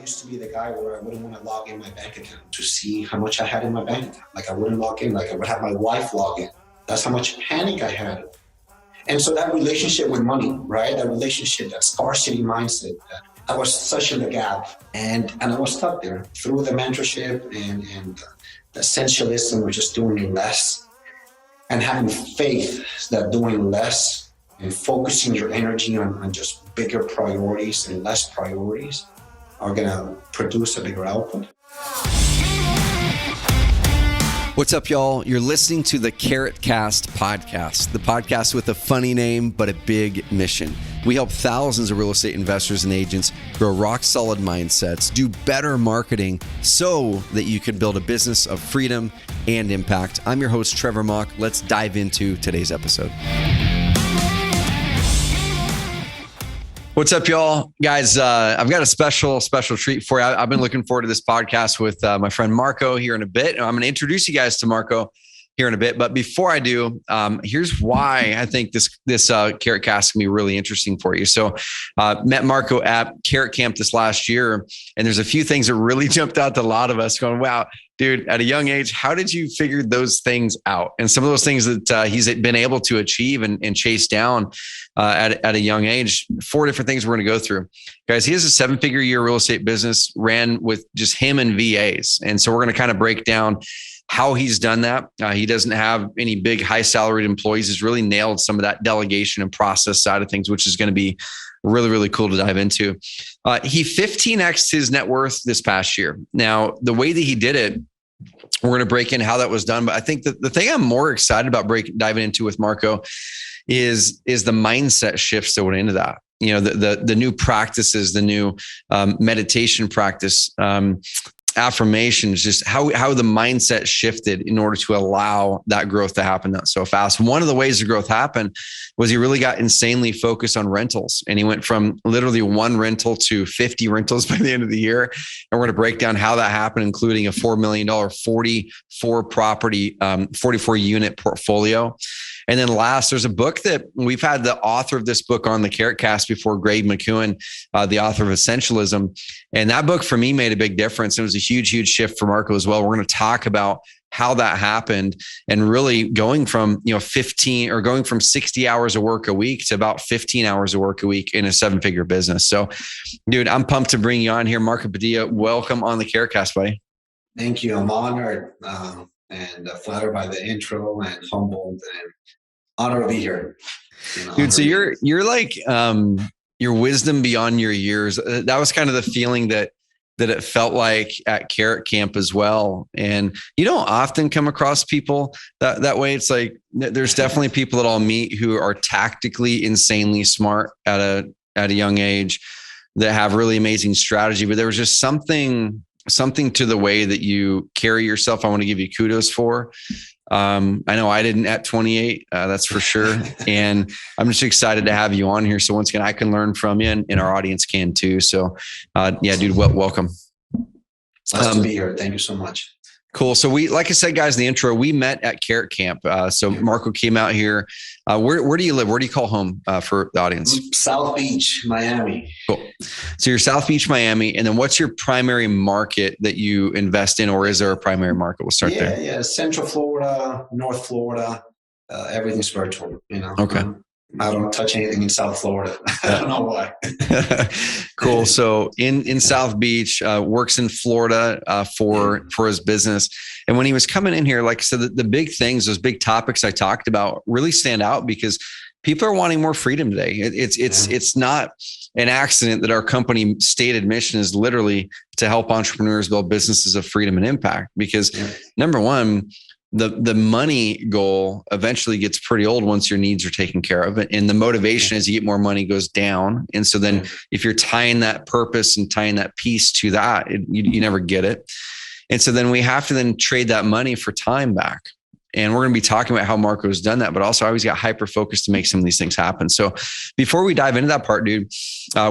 used to be the guy where I wouldn't want to log in my bank account to see how much I had in my bank account. Like I wouldn't log in, like I would have my wife log in. That's how much panic I had. And so that relationship with money, right? That relationship, that scarcity mindset, I was such in the gap. And I was stuck there through the mentorship and the essentialism of just doing less and having faith that doing less and focusing your energy on just bigger priorities and less priorities are going to produce a bigger output. What's up, y'all? You're listening to the Carrotcast podcast, the podcast with a funny name, but a big mission. We help thousands of real estate investors and agents grow rock solid mindsets, do better marketing so that you can build a business of freedom and impact. I'm your host, Trevor Mock. Let's dive into today's episode. What's up, y'all? Guys, I've got a special treat for you. I've been looking forward to this podcast with my friend Marco here in a bit. And I'm going to introduce you guys to Marco here in a bit. But before I do, here's why I think this Carrotcast can be really interesting for you. So met Marco at Carrot Camp this last year. And there's a few things that really jumped out to a lot of us going, wow, dude, at a young age, how did you figure those things out? And some of those things that he's been able to achieve and chase down at a young age, 4 different things we're going to go through. Guys, he has a 7-figure year real estate business, ran with just him and VAs. And so we're going to kind of break down how he's done that. He doesn't have any big high salaried employees. He's really nailed some of that delegation and process side of things, which is going to be really, really cool to dive into. He 15x'd his net worth this past year. Now, the way that he did it, we're going to break in how that was done. But I think that the thing I'm more excited about diving into with Marco is the mindset shifts that went into that. You know, the new practices, the new meditation practice, affirmations, just how the mindset shifted in order to allow that growth to happen so fast. One of the ways the growth happened was he really got insanely focused on rentals. And he went from literally 1 rental to 50 rentals by the end of the year. And we're going to break down how that happened, including a $4 million, 44 unit portfolio. And then last, there's a book that we've had the author of this book on the Carrotcast before, Greg McKeown, the author of Essentialism. And that book for me made a big difference. It was a huge shift for Marco as well. We're going to talk about how that happened and really going from, 15 or going from 60 hours of work a week to about 15 hours of work a week in a 7-figure business. So, dude, I'm pumped to bring you on here. Marco Padilla, welcome on the Carrotcast, buddy. Thank you. I'm honored and flattered by the intro and humbled and honored to be here. Dude, so you're like your wisdom beyond your years. That was kind of the feeling that it felt like at Carrot Camp as well. And you don't often come across people that way. It's like there's definitely people that I'll meet who are tactically insanely smart at a young age that have really amazing strategy. But there was just something to the way that you carry yourself. I want to give you kudos for. I know I didn't at 28, that's for sure. And I'm just excited to have you on here. So once again, I can learn from you and our audience can too. So yeah, dude, welcome. Nice to be here. Thank you so much. Cool. So like I said, guys, in the intro, we met at Carrot Camp. So Marco came out here. Where do you live? Where do you call home for the audience? South Beach, Miami. Cool. So you're South Beach, Miami. And then what's your primary market that you invest in, or is there a primary market? We'll start there. Yeah. Central Florida, North Florida, everything's virtual, Okay. I don't touch anything in South Florida. I don't know why. Cool. So in South Beach, works in Florida for his business. And when he was coming in here, like I said, the big things, those big topics I talked about really stand out because people are wanting more freedom today. It's not an accident that our company stated mission is literally to help entrepreneurs build businesses of freedom and impact. Because number one, the money goal eventually gets pretty old once your needs are taken care of. And the motivation as you get more money goes down. And so then if you're tying that purpose and tying that piece to that, you never get it. And so then we have to then trade that money for time back. And we're going to be talking about how Marco's done that, but also how he's got hyper focused to make some of these things happen. So before we dive into that part, dude,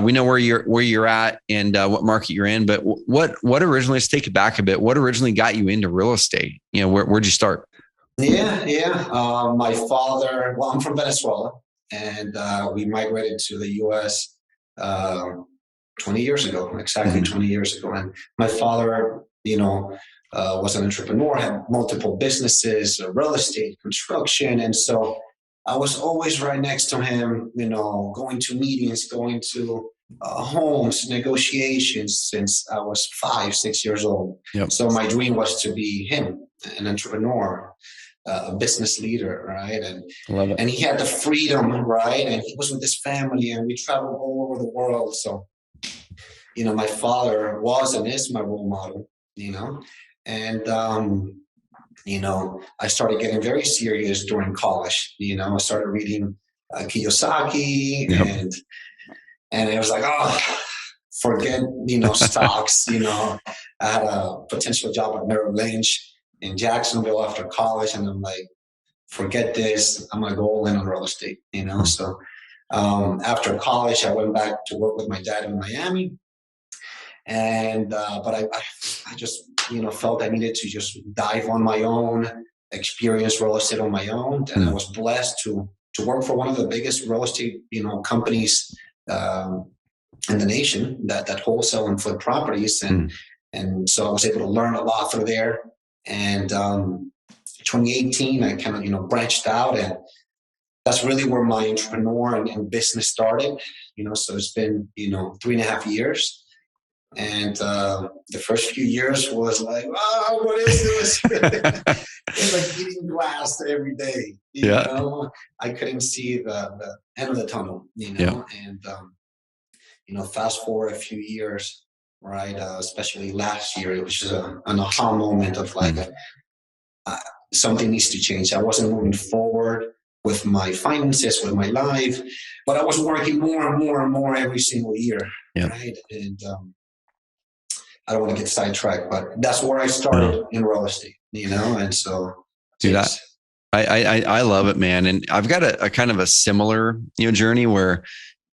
we know where you're at and what market you're in, but what originally, let's take it back a bit. What originally got you into real estate? Where'd you start? Yeah. My father, I'm from Venezuela, and we migrated to the U.S. 20 years ago, exactly 20 years ago. And my father, was an entrepreneur, had multiple businesses, real estate, construction. And so I was always right next to him, going to meetings, going to homes, negotiations since I was 5, 6 years old. Yep. So my dream was to be him, an entrepreneur, a business leader, right? Love it. And he had the freedom, right? And he was with his family, and we traveled all over the world. So, my father was and is my role model, and I started getting very serious during college. I started reading Kiyosaki, Yep. and it was like, oh, forget stocks. I had a potential job at Merrill Lynch in Jacksonville after college, and I'm like, forget this. I'm gonna go all in on real estate. So after college, I went back to work with my dad in Miami, and but I just felt I needed to just dive on my own, experience real estate on my own, and I was blessed to work for one of the biggest real estate companies in the nation that wholesale and flip properties, and so I was able to learn a lot through there. And 2018, I kind of branched out, and that's really where my entrepreneur and business started. So it's been 3.5 years. And the first few years was like, oh, what is this? It's like eating glass every day. I couldn't see the end of the tunnel, and fast forward a few years, right? Especially last year, it was just an aha moment of like, something needs to change. I wasn't moving forward with my finances, with my life, but I was working more and more and more every single year, right? And I don't want to get sidetracked, but that's where I started in real estate, and so. Dude, I love it, man. And I've got a kind of a similar, journey where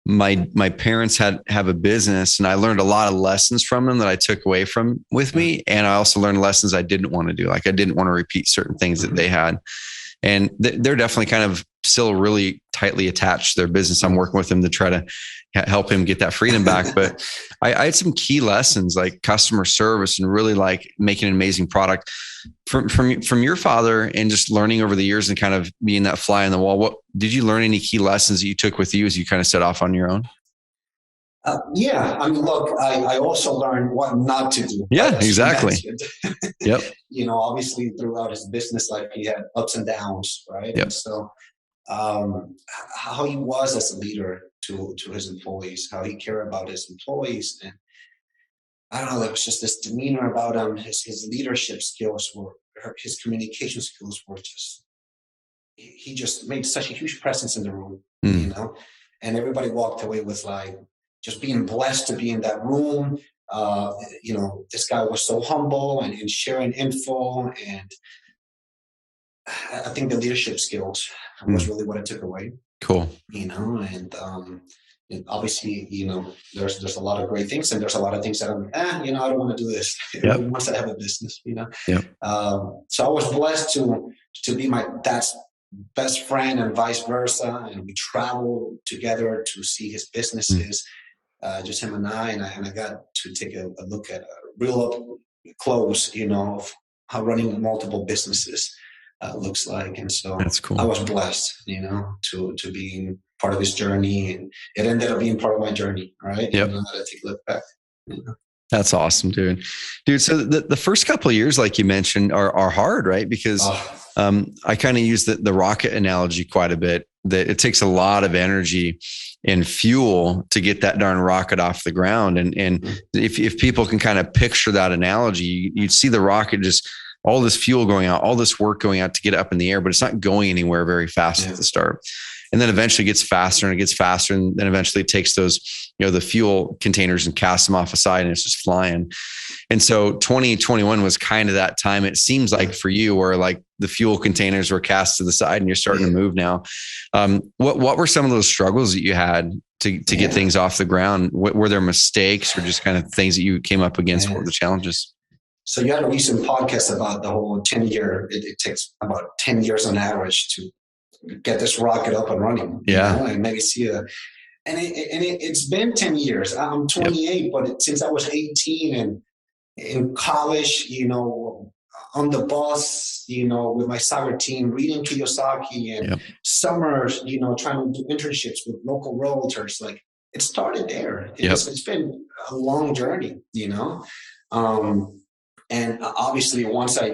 my parents have a business, and I learned a lot of lessons from them that I took away with me. And I also learned lessons I didn't want to do. Like I didn't want to repeat certain things that they had. And they're definitely kind of still really tightly attached to their business. I'm working with them to try to help him get that freedom back. But I had some key lessons like customer service and really like making an amazing product from your father, and just learning over the years and kind of being that fly on the wall. What did you learn? Any key lessons that you took with you as you kind of set off on your own? I mean, look, I also learned what not to do. Yeah, exactly. Yep. Obviously throughout his business life, he had ups and downs, right? Yep. And so how he was as a leader to his employees, how he cared about his employees. And I don't know, there was just this demeanor about him. His leadership skills his communication skills were just, he just made such a huge presence in the room, and everybody walked away with like, just being blessed to be in that room. This guy was so humble and sharing info. And I think the leadership skills was really what I took away. Cool. And obviously, there's a lot of great things, and there's a lot of things that I'm, I don't want to do this. Once I have a business, So I was blessed to be my dad's best friend and vice versa. And we traveled together to see his businesses. Just him and I got to take a look at real up close, of how running multiple businesses looks like. And so that's cool. I was blessed, to being part of his journey, and it ended up being part of my journey. Right. Yep. I take a look back. That's awesome, dude. So the first couple of years, like you mentioned, are hard, right? Because I kind of use the rocket analogy quite a bit, that it takes a lot of energy and fuel to get that darn rocket off the ground. And if people can kind of picture that analogy, you'd see the rocket, just all this fuel going out, all this work going out to get it up in the air, but it's not going anywhere very fast at the start. And then eventually it gets faster and it gets faster. And then eventually it takes those, the fuel containers and casts them off aside, and it's just flying. And so 2021 was kind of that time, it seems like, for you, where like the fuel containers were cast to the side and you're starting to move now. What were some of those struggles that you had to get things off the ground? Were there mistakes or just kind of things that you came up against? What were the challenges? So you had a recent podcast about the whole 10-year, it takes about 10 years on average to get this rocket up and running. Yeah. And maybe see it's been 10 years. I'm 28, but since I was 18 and in college, on the bus, with my soccer team, reading Kiyosaki, and summers, trying to do internships with local realtors. Like, it started there. It's been a long journey, and obviously once all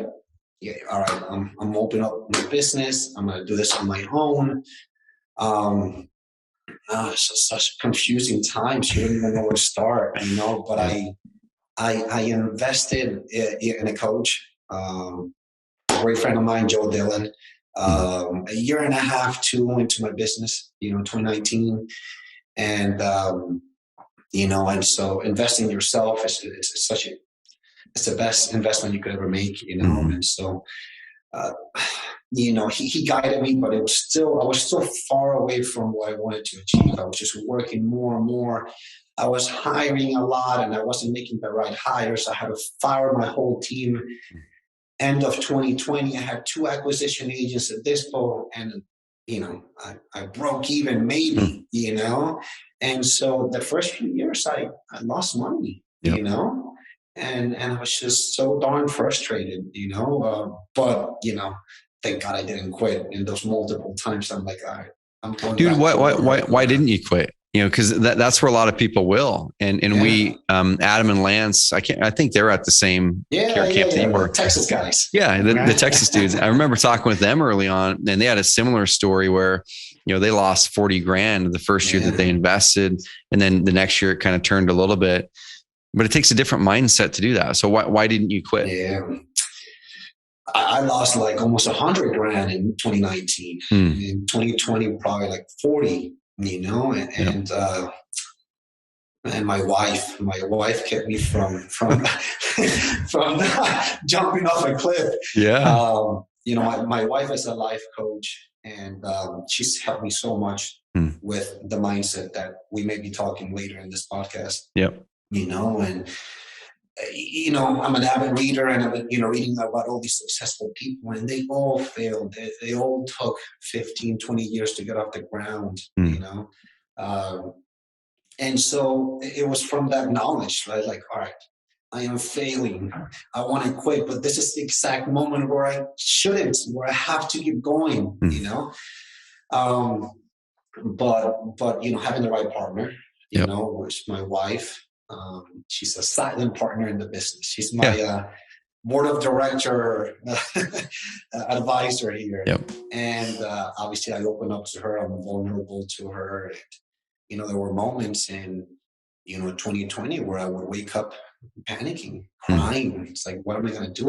right, I'm opening up my business. I'm going to do this on my own. It's such confusing times. You don't even know where to start, but I invested in a coach, a great friend of mine, Joe Dillon, a year and a half, 2 into my business, 2019. And, and so investing in yourself it's the best investment you could ever make, And so, he guided me, but I was still far away from what I wanted to achieve. I was just working more and more. I was hiring a lot and I wasn't making the right hires. I had to fire my whole team. End of 2020, I had 2 acquisition agents at Dispo, and I broke even maybe, And so the first few years I lost money, and I was just so darn frustrated, but thank God I didn't quit. In those multiple times, I'm like, all right, I'm going. Dude, why didn't you quit? Because that's where a lot of people will. And we, Adam and Lance, I think they're at the same camp that you were. Texas guys. Yeah, the Texas dudes. I remember talking with them early on, and they had a similar story where, they lost $40,000 the first year that they invested, and then the next year it kind of turned a little bit. But it takes a different mindset to do that. So why didn't you quit? Yeah. I lost like almost $100,000 in 2019. In 2020, probably like 40, and my wife kept me from from jumping off a cliff. Yeah. My wife is a life coach, and she's helped me so much with the mindset that we may be talking later in this podcast. Yep. And I'm an avid reader, and I've been, reading about all these successful people, and they all failed. They all took 15, 20 years to get off the ground, and so it was from that knowledge, right? Like, all right, I am failing. I want to quit, but this is the exact moment where I shouldn't, where I have to keep going, but having the right partner, which my wife. She's a silent partner in the business. She's my board of director advisor here. Yep. And obviously I open up to her. I'm vulnerable to her. And, there were moments in, 2020 where I would wake up panicking, crying. It's like, what am I going to do?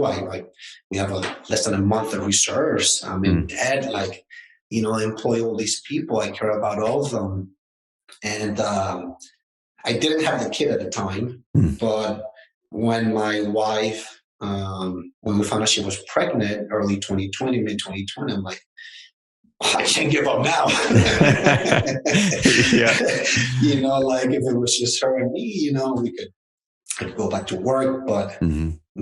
We have less than a month of reserves. I'm in debt. I employ all these people. I care about all of them. And, I didn't have the kid at the time, but when my wife, when we found out she was pregnant, early 2020, mid 2020, I'm like, I can't give up now. Like if it was just her and me, I could go back to work, but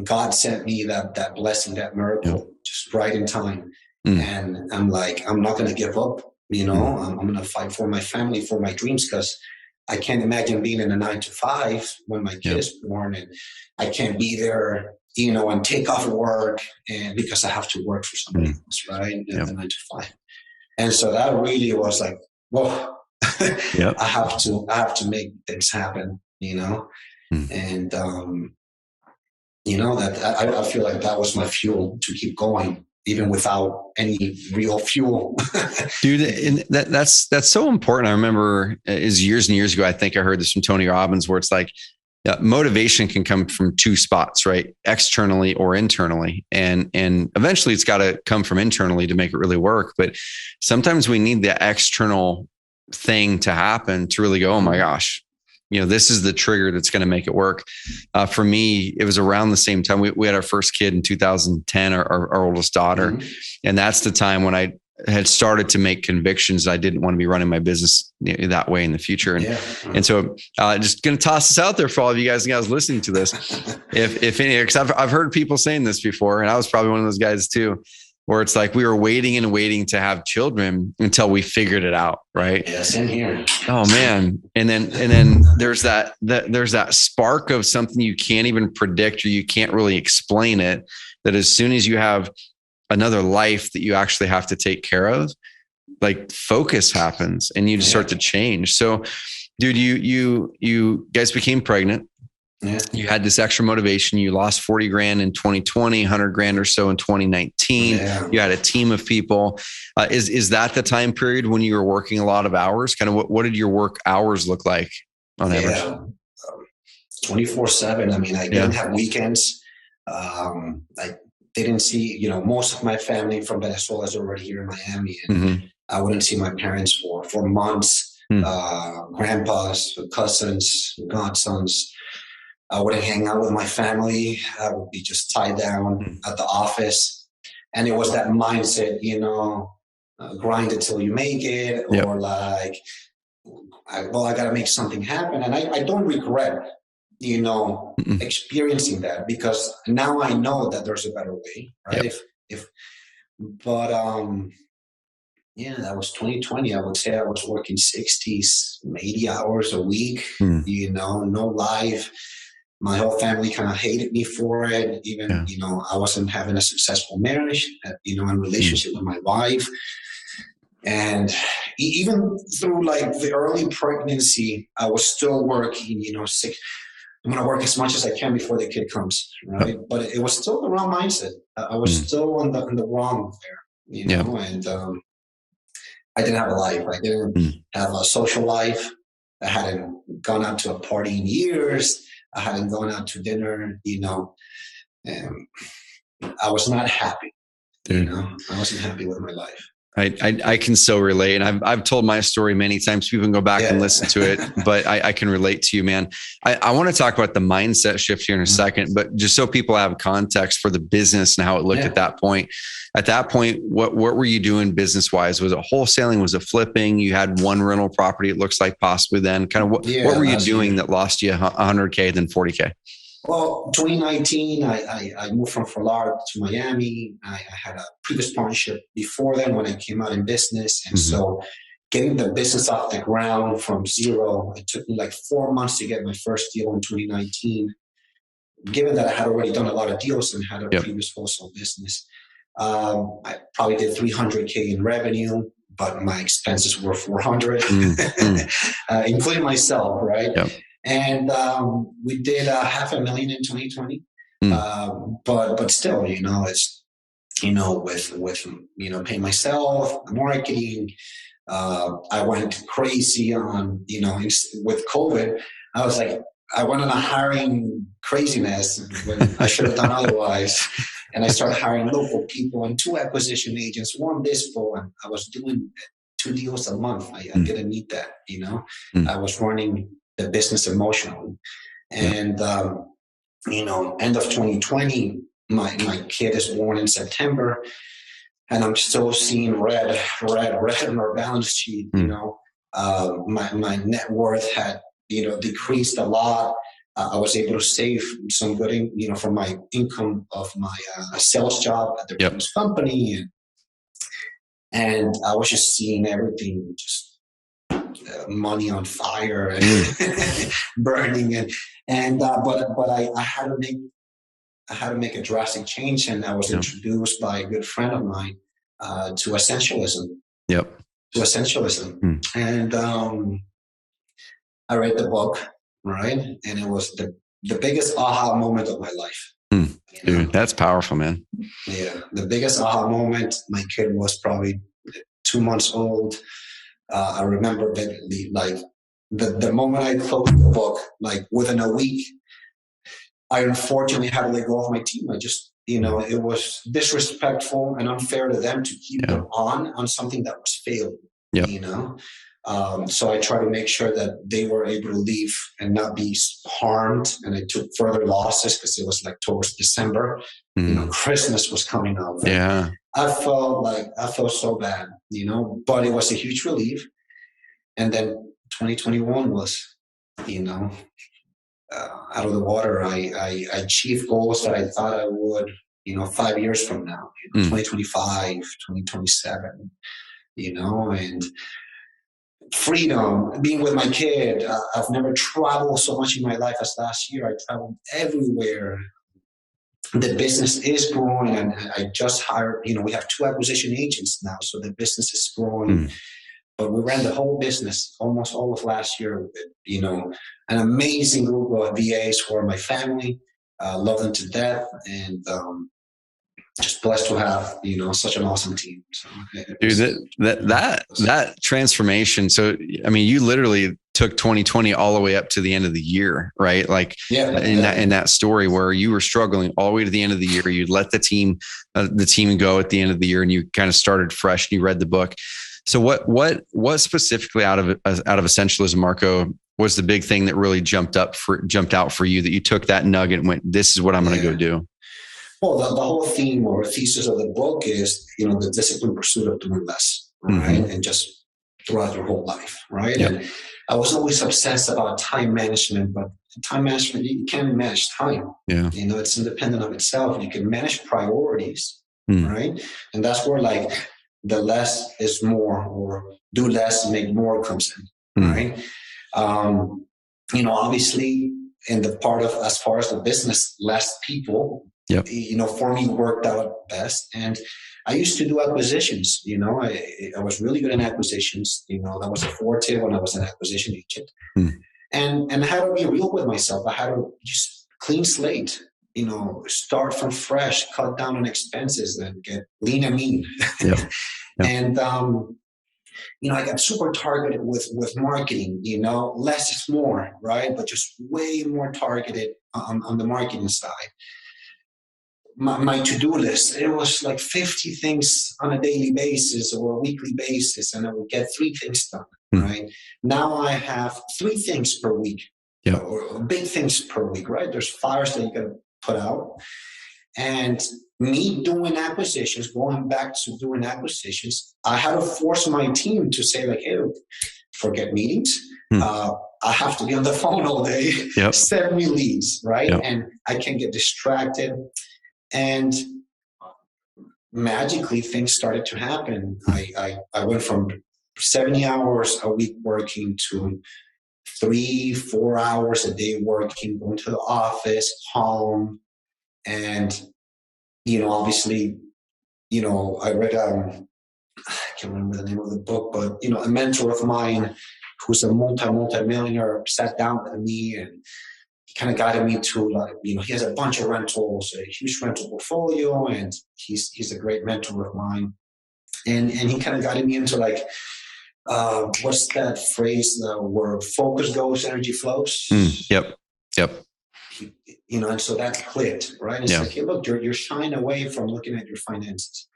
God sent me that blessing, that miracle, just right in time. And I'm like, I'm not going to give up. I'm going to fight for my family, for my dreams, because I can't imagine being in a 9-to-5 when my kid is born, and I can't be there, and take off work, and because I have to work for somebody else, right? The 9-to-5. And so that really was like, whoa, I have to make things happen, and that I feel like that was my fuel to keep going, even without any real fuel. Dude, and that's so important. I remember is years and years ago, I think I heard this from Tony Robbins, where it's like, motivation can come from 2 spots, right? Externally or internally. And eventually it's got to come from internally to make it really work. But sometimes we need the external thing to happen to really go, oh my gosh, this is the trigger that's going to make it work. For me, it was around the same time we had our first kid in 2010, our oldest daughter. And that's the time when I had started to make convictions that I didn't want to be running my business that way in the future. And so just going to toss this out there for all of you guys listening to this. If any, because I've heard people saying this before, and I was probably one of those guys too. where it's like we were waiting and waiting to have children until we figured it out. Right. Yeah, same here. Oh man. And then there's that spark of something you can't even predict, or you can't really explain it, that as soon as you have another life that you actually have to take care of, like focus happens and you just start to change. So dude, you guys became pregnant. Yeah. You had this extra motivation. You lost 40 grand in 2020, 100 grand or so in 2019. Yeah. You had a team of people. Is that the time period when you were working a lot of hours? Kind of what did your work hours look like on average? 24/7. I mean, I didn't have weekends. I didn't see, most of my family from Venezuela is already here in Miami, and I wouldn't see my parents for months. Grandpas, cousins, godsons. I wouldn't hang out with my family. I would be just tied down at the office. And it was that mindset, grind it till you make it, or like, I got to make something happen. And I don't regret, experiencing that, because now I know that there's a better way, right? That was 2020. I would say I was working 60, 80 hours a week, no life. My whole family kind of hated me for it. Even, I wasn't having a successful marriage, and relationship with my wife. And even through like the early pregnancy, I was still working, sick. I'm going to work as much as I can before the kid comes, right? But it was still the wrong mindset. I was still on the wrong there, and I didn't have a life. I didn't have a social life. I hadn't gone out to a party in years. I hadn't gone out to dinner, and I was not happy. Dude. I wasn't happy with my life. I can so relate. And I've told my story many times. People can go back and listen to it, but I can relate to you, man. I want to talk about the mindset shift here in a second, but just so people have context for the business and how it looked at that point. At that point, what were you doing business wise? Was it wholesaling? Was it flipping? You had one rental property, it looks like possibly then. Kind of what were you doing that lost you $100K then $40K? Well, 2019, I moved from Florida to Miami. I had a previous partnership before then when I came out in business. And so getting the business off the ground from zero, it took me like 4 months to get my first deal in 2019. Given that I had already done a lot of deals and had a previous wholesale business, I probably did 300K in revenue, but my expenses were 400, including myself, right? Yep. And we did $500,000 in 2020, but still, it's with paying myself, marketing. I went crazy on with COVID. I was like, I went on a hiring craziness when I should have done otherwise. And I started hiring local people and 2 acquisition agents, 1 dispo, and I was doing 2 deals a month. I didn't need that, I was running the business emotionally. And, end of 2020, my kid is born in September, and I'm still seeing red on our balance sheet. My net worth had, decreased a lot. I was able to save some good, from my income of my sales job at the previous company. And I was just seeing everything just money on fire and burning, but I had to make a drastic change, and I was introduced by a good friend of mine to Essentialism. And I read the book, right, and it was the biggest aha moment of my life. Dude, that's powerful, man. Yeah, the biggest aha moment. My kid was probably 2 months old. I remember vividly, like the moment I closed the book, like within a week, I unfortunately had to let go of my team. I just, it was disrespectful and unfair to them to keep them on something that was failing, So I try to make sure that they were able to leave and not be harmed. And I took further losses because it was like towards December, Christmas was coming up. Yeah. I felt so bad, but it was a huge relief. And then 2021 was, out of the water. I achieved goals that I thought I would. 5 years from now, 2025, 2027, and freedom, being with my kid. I've never traveled so much in my life as last year. I traveled everywhere. The business is growing, and I just hired, we have 2 acquisition agents now. So the business is growing. But we ran the whole business almost all of last year with, an amazing group of VAs who are my family. Love them to death, and just blessed to have, such an awesome team. So, dude, that transformation. So, I mean, you literally took 2020 all the way up to the end of the year, right? Like in that story where you were struggling all the way to the end of the year, you'd let the team go at the end of the year, and you kind of started fresh, and you read the book. So what specifically out of Essentialism, Marco, was the big thing that really jumped out for you, that you took that nugget and went, this is what I'm going to go do? Well, the whole theme or thesis of the book is, the disciplined pursuit of doing less, right? And just throughout your whole life, right? Yep. And I was always obsessed about time management, but time management, you can't manage time. Yeah. It's independent of itself. You can manage priorities, right? And that's where the less is more, or do less, make more comes in, right? Obviously in the part of, as far as the business, less people, for me worked out best. And I used to do acquisitions, I was really good in acquisitions, that was a forte when I was an acquisition agent. And I had to be real with myself. I had to just clean slate, start from fresh, cut down on expenses, and get lean and mean. And, I got super targeted with marketing, less is more, right? But just way more targeted on the marketing side. My to-do list, it was like 50 things on a daily basis or a weekly basis, and I would get 3 things done, right? Now I have 3 things per week, or big things per week, right? There's fires that you got to put out. And me doing acquisitions, going back to doing acquisitions, I had to force my team to say hey, forget meetings. I have to be on the phone all day. Send me leads, right? And I can get distracted. And magically, things started to happen. I went from 70 hours a week working to 3-4 hours a day working, going to the office, home. And, obviously, I read, I can't remember the name of the book, but, a mentor of mine who's a multi-millionaire sat down with me, and he kind of guided me to, he has a bunch of rentals, a huge rental portfolio, and he's a great mentor of mine. And he kind of guided me into what's that phrase where focus goes, energy flows? Yep. And so that clicked, right? It's hey, look, you're shying away from looking at your finances.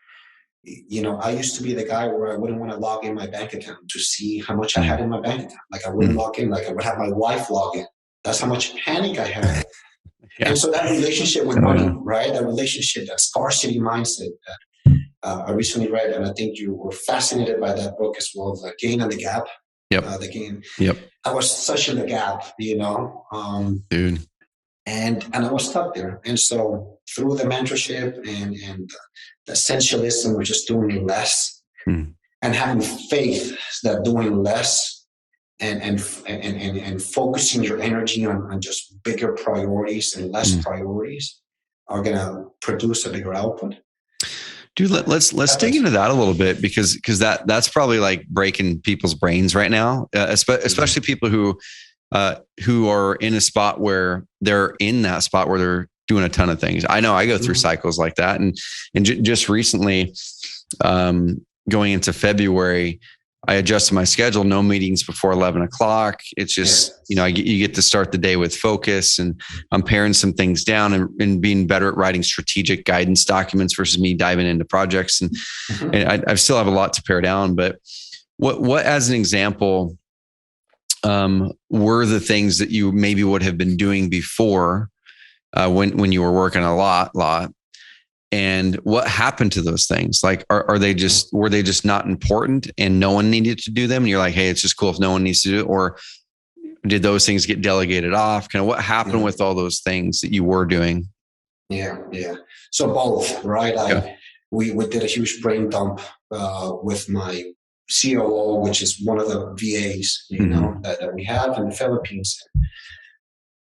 I used to be the guy where I wouldn't want to log in my bank account to see how much I had in my bank account. I wouldn't log in, I would have my wife log in. That's how much panic I had. And so that relationship with money, right? That relationship, that scarcity mindset that I recently read, and I think you were fascinated by that book as well, The Gain and the Gap. The Gain. I was such in the gap, dude. And I was stuck there. And so through the mentorship and the essentialism, we're just doing less and having faith that doing less and focusing your energy on just bigger priorities and less priorities are going to produce a bigger output. Dude, let's dig into that a little bit, because that's probably breaking people's brains right now, especially people who are in a spot where they're doing a ton of things. I know I go through cycles like that. And just recently, going into February, I adjusted my schedule, no meetings before 11 o'clock. It's just, you get to start the day with focus, and I'm paring some things down and being better at writing strategic guidance documents versus me diving into projects. And I still have a lot to pare down, but what as an example, were the things that you maybe would have been doing before, when you were working a lot, and what happened to those things? Were they just not important and no one needed to do them? And you're like, hey, it's just cool if no one needs to do it. Or did those things get delegated off? Kind of what happened with all those things that you were doing? Yeah. So both, right? We did a huge brain dump with my COO, which is one of the VAs, that we have in the Philippines.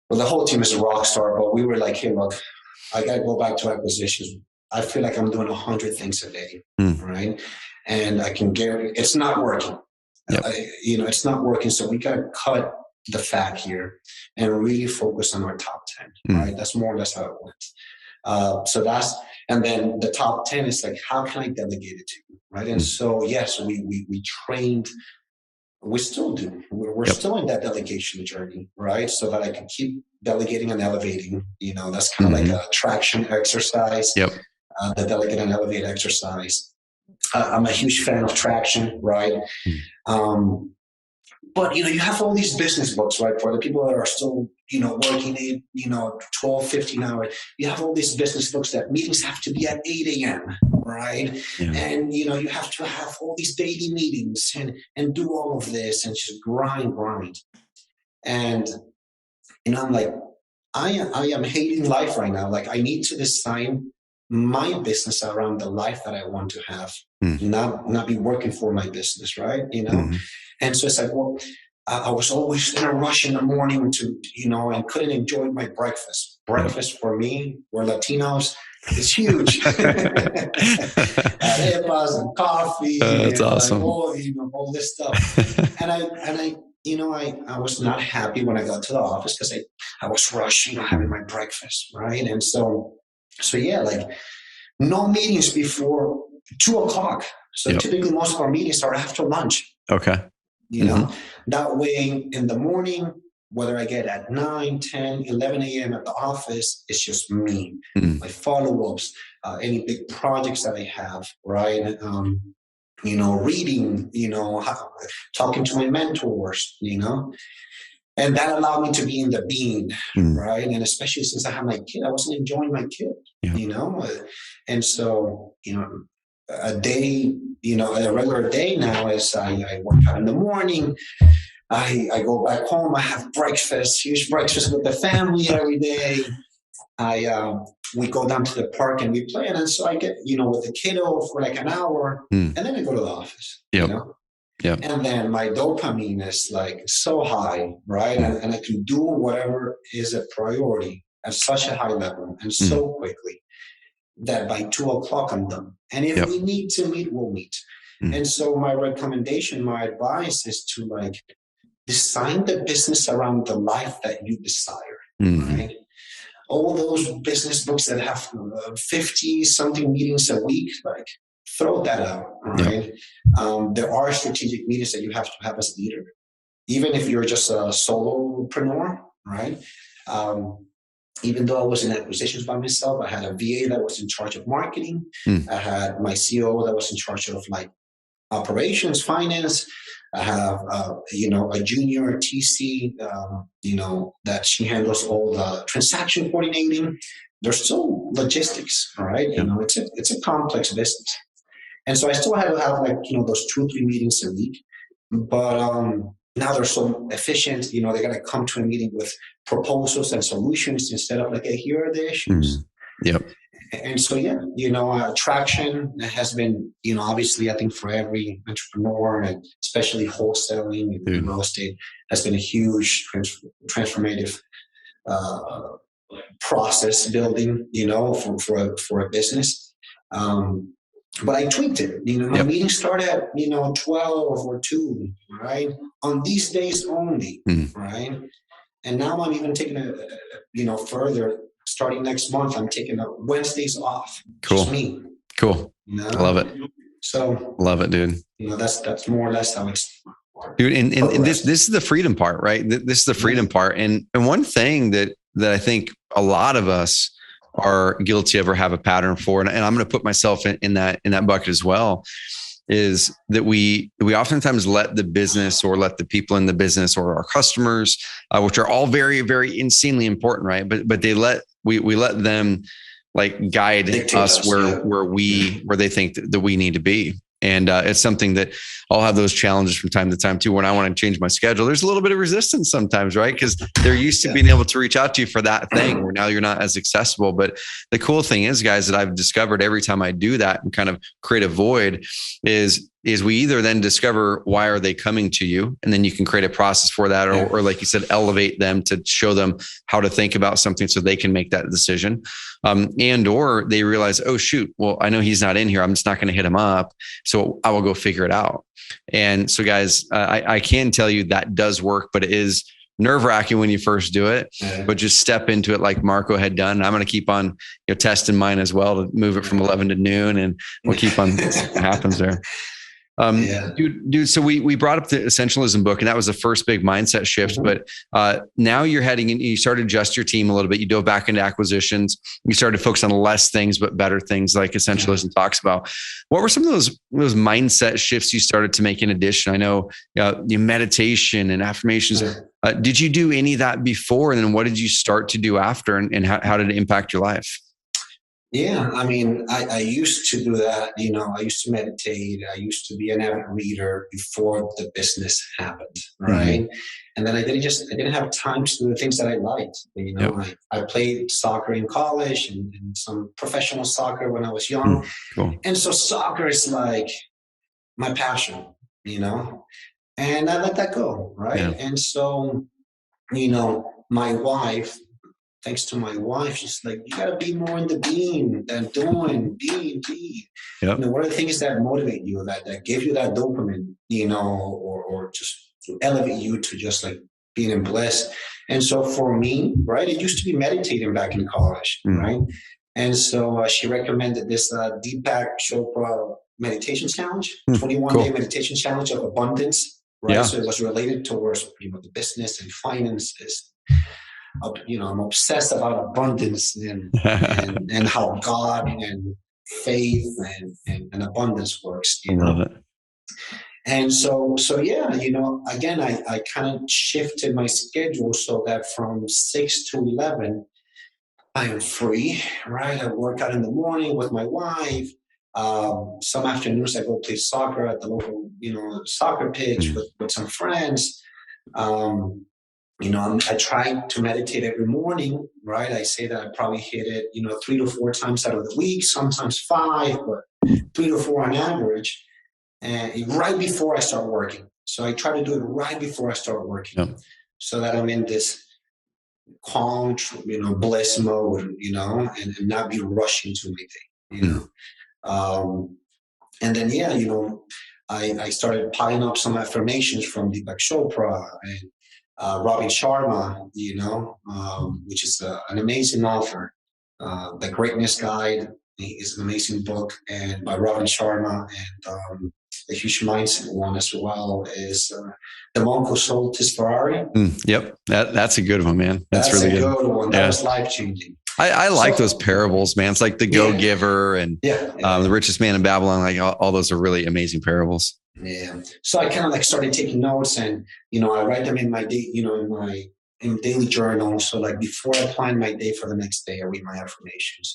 Well, the whole team is a rock star, but we were like, hey, look, I got to go back to acquisitions. I feel like I'm doing 100 things a day, right? And I can guarantee it's not working. Yep. It's not working. So we got to cut the fat here and really focus on our top 10, right? That's more or less how it went. And then the top 10 is like, how can I delegate it to you, right? And so, yes, we trained. We still do. We're still in that delegation journey, right? So that I can keep delegating and elevating. That's kind of like a traction exercise. Yep. The delegate and elevate exercise. I'm a huge fan of traction, right? But you have all these business books, right? For the people that are still, working 12, 15 hours, you have all these business books that meetings have to be at 8 a.m., right? Yeah. And, you have to have all these daily meetings and do all of this and just grind. And, I'm like, I am hating life right now. Like, I need to design my business around the life that I want to have, not be working for my business, right? And so it's like, well, I was always in a rush in the morning to, and couldn't enjoy my breakfast. Breakfast for me, we're Latinos, it's huge. Arepas and coffee. That's awesome. All this stuff. And I was not happy when I got to the office because I was rushing, having my breakfast, right? And so yeah, like no meetings before 2:00. So typically most of our meetings are after lunch. Okay. That way in the morning, whether I get at 9, 10, 11 a.m. at the office, it's just me, my follow-ups, any big projects that I have, right? Reading, talking to my mentors, and that allowed me to be in the being, right? And especially since I had my kid, I wasn't enjoying my kid, and so, a day, a regular day now is I work out in the morning. I go back home. I have breakfast, huge breakfast with the family every day. We go down to the park and we play. And so I get, with the kiddo for like an hour and then I go to the office, Yep. And then my dopamine is like so high, right? And I can do whatever is a priority at such a high level and so quickly that by 2:00 I'm done. And if we need to meet, we'll meet. And so my recommendation, my advice is to like design the business around the life that you desire, right? All those business books that have 50 something meetings a week, like throw that out, right? There are strategic meetings that you have to have as a leader, even if you're just a solopreneur, right? Even though I was in acquisitions by myself, I had a VA that was in charge of marketing. I had my COO that was in charge of like operations, finance. I have, a junior TC, that she handles all the transaction coordinating. There's still logistics, right? It's a complex business. And so I still had to have like, those 2 or 3 meetings a week. But now they're so efficient, they got to come to a meeting with proposals and solutions instead of like, hey, here are the issues. And so, traction has been, obviously, I think for every entrepreneur and especially wholesaling and real estate has been a huge transformative process building, for a business. But I tweaked it. My meeting started at, 12 or 2, right? On these days only, right? And now I'm even taking it, further. Starting next month, I'm taking Wednesdays off. Cool. Just me. Cool. I love it. So love it, dude. That's more or less how it's. Dude, and this is the freedom part, right? This is the freedom part. And one thing that I think a lot of us are guilty of or have a pattern for, and I'm going to put myself in that bucket as well, is that we oftentimes let the business or let the people in the business or our customers, which are all very, very insanely important, right? But we let them like guide us where they think that we need to be. And it's something that I'll have those challenges from time to time too. When I want to change my schedule, there's a little bit of resistance sometimes, right? Because they're used to being able to reach out to you for that thing where now you're not as accessible. But the cool thing is, guys, that I've discovered every time I do that and kind of create a void is we either then discover why are they coming to you, and then you can create a process for that, or like you said, elevate them to show them how to think about something so they can make that decision. And or they realize, oh shoot, well, I know he's not in here. I'm just not going to hit him up. So I will go figure it out. And so guys, I can tell you that does work, but it is nerve-wracking when you first do it, but just step into it like Marco had done. I'm going to keep on testing mine as well to move it from 11 to noon, and we'll keep on see what happens there. Dude. So we brought up the Essentialism book, and that was the first big mindset shift. But now you're heading in, you started to adjust your team a little bit. You dove back into acquisitions. You started to focus on less things, but better things like Essentialism talks about. What were some of those mindset shifts you started to make in addition? I know your meditation and affirmations. Did you do any of that before? And then what did you start to do after? And how did it impact your life? Yeah, I mean, I used to do that. I used to meditate. I used to be an avid reader before the business happened, right? Mm-hmm. And then I didn't have time to do the things that I liked. I played soccer in college and some professional soccer when I was young. Cool. And so soccer is like my passion, and I let that go, right? Yeah. And so, my wife, thanks to my wife, she's like, you got to be more in the being than doing, being. Yep. What are the things that motivate you, that give you that dopamine, or just elevate you to just like being in bliss. And so for me, right, it used to be meditating back in college, right? And so she recommended this Deepak Chopra meditation challenge, 21-day meditation challenge of abundance, right? Yeah. So it was related towards, the business and finances. I'm obsessed about abundance and how God and faith and abundance works. I love it. And so yeah, again, I kind of shifted my schedule so that from 6 to 11, I am free, right? I work out in the morning with my wife. Some afternoons I go play soccer at the local, soccer pitch with some friends. I try to meditate every morning, right? I say that I probably hit it, 3 to 4 times out of the week, sometimes 5, but 3 to 4 on average, and right before I start working. So I try to do it right before I start working, so that I'm in this calm, bliss mode, and not be rushing to my day, and then, I started piling up some affirmations from Deepak Chopra and Robin Sharma, which is an amazing author. The Greatness Guide is an amazing book, and by Robin Sharma, and the Huge Mindset one as well is The Monk Who Sold His Ferrari. Yep, that's a good one, man. That's really good. Good one. That was life changing. I like those parables, man. It's like the Go-Giver and the Richest Man in Babylon. Like all those are really amazing parables. Yeah. So I kind of started taking notes, and I write them in my day, in daily journal. So before I plan my day for the next day, I read my affirmations.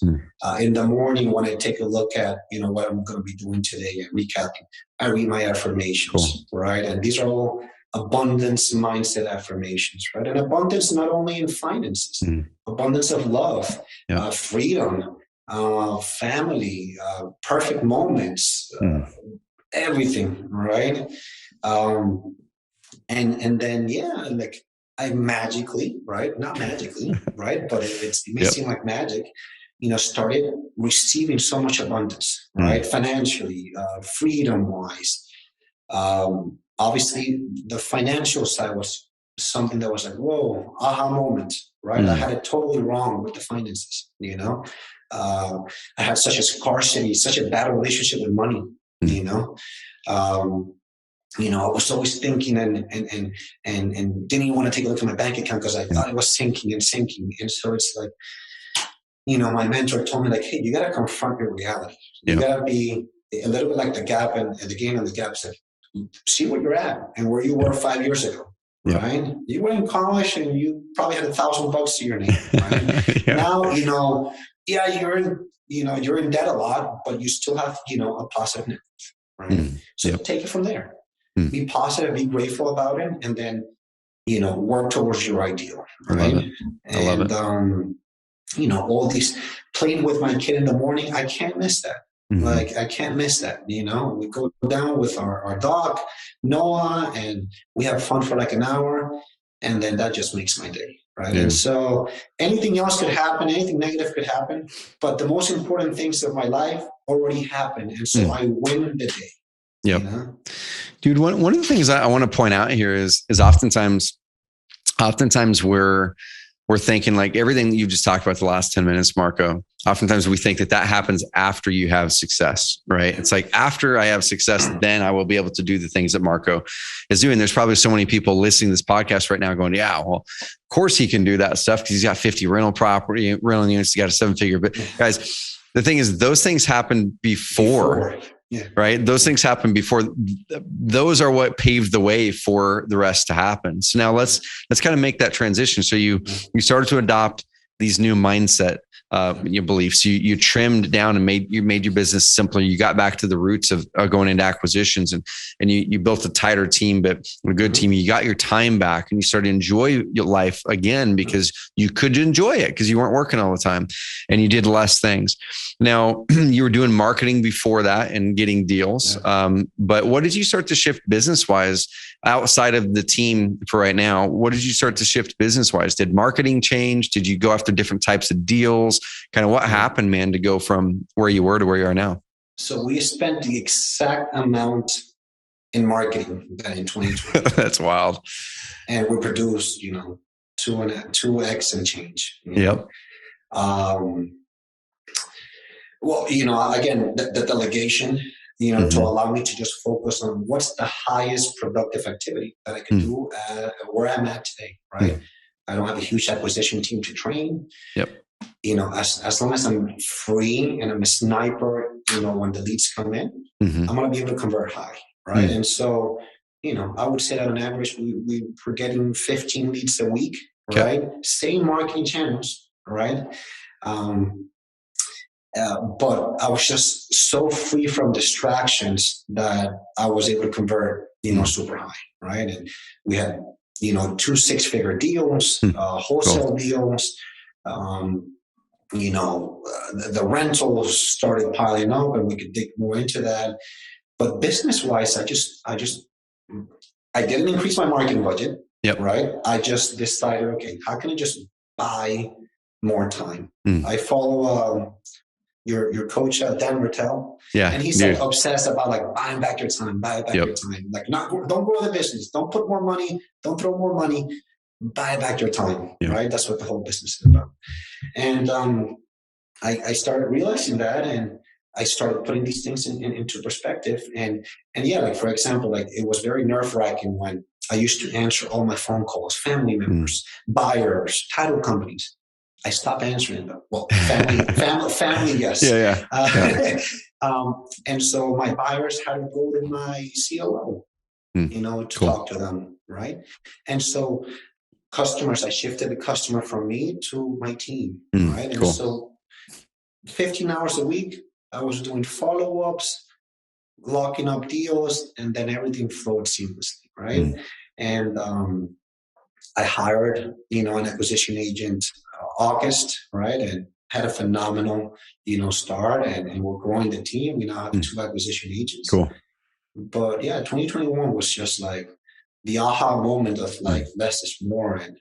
In the morning, when I take a look at what I'm going to be doing today and recapping, I read my affirmations, right? And these are all abundance mindset affirmations, right? And abundance not only in finances, abundance of love, freedom, family, perfect moments. Everything, right? And then I magically, right? Not magically, right? But it may seem like magic, started receiving so much abundance, right? Financially, freedom wise. Obviously the financial side was something that was like, whoa, aha moment, right? I had it totally wrong with the finances, I had such a scarcity, such a bad relationship with money. I was always thinking and didn't even want to take a look at my bank account because I thought it was sinking. And so it's like, my mentor told me like, hey, you got to confront your reality. You got to be a little bit like the gap and the game and the gap said, see where you're at and where you were 5 years ago. Right? You were in college and you probably had $1,000 to your name. Right? Now, you're in, you're in debt a lot, but you still have, a positive net, right? So take it from there. Be positive, be grateful about it, and then, work towards your ideal, right? I love it. All these, playing with my kid in the morning, I can't miss that. Like, I can't miss that. We go down with our dog, Noah, and we have fun for like an hour, and then that just makes my day, right? And so anything else could happen, anything negative could happen, but the most important things of my life already happened, and so I win the day. Yep. Dude, one of the things I want to point out here is oftentimes we're thinking, like everything that you've just talked about the last 10 minutes, Marco, oftentimes we think that happens after you have success, right? It's like, after I have success, then I will be able to do the things that Marco is doing. There's probably so many people listening to this podcast right now going, yeah, well, of course he can do that stuff because he's got 50 rental units, he got a 7-figure. But guys, the thing is, those things happen before. Yeah. Right. Those things happen before. Those are what paved the way for the rest to happen. So now let's kind of make that transition. So you started to adopt these new mindset your beliefs. You trimmed down and made your business simpler. You got back to the roots of going into acquisitions, and you built a tighter team, but a good team. You got your time back, and you started to enjoy your life again because you could enjoy it because you weren't working all the time, and you did less things. Now you were doing marketing before that and getting deals. But what did you start to shift business wise outside of the team for right now? What did you start to shift business wise? Did marketing change? Did you go after different types of deals? Kind of what happened, man, to go from where you were to where you are now? So we spent the exact amount in marketing that in 2020. That's wild. And we produced, 2x and change. Yep. Well, again, the delegation, to allow me to just focus on what's the highest productive activity that I can do where I'm at today, right? I don't have a huge acquisition team to train. Yep. As long as I'm free and I'm a sniper, when the leads come in, I'm going to be able to convert high, right? And so, I would say that on average, we're getting 15 leads a week, right? Same marketing channels, right? But I was just so free from distractions that I was able to convert, super high, right? And we had, 2 6-figure deals, wholesale deals. The rentals started piling up, and we could dig more into that. But business-wise, I didn't increase my marketing budget. Yep. Right. I just decided, okay, how can I just buy more time? I follow your coach, Dan Rattel. Yeah. And he's like obsessed about like buying back your time, your time. Like, don't grow the business. Don't put more money. Don't throw more money. Buy back your time. Yeah. Right. That's what the whole business is about. And I started realizing that, and I started putting these things into perspective. And like, for example, like it was very nerve-wracking when I used to answer all my phone calls, family members, buyers, title companies. I stopped answering them. Well, family, yes. Yeah. And so my buyers had to go to my COO, to talk to them, right? And so customers, I shifted the customer from me to my team, right? And so 15 hours a week, I was doing follow-ups, locking up deals, and then everything flowed seamlessly, right? And I hired, an acquisition agent August, right? And had a phenomenal, start, and we're growing the team. We now have 2 acquisition agents. Cool. But 2021 was just like the aha moment of like less is more. And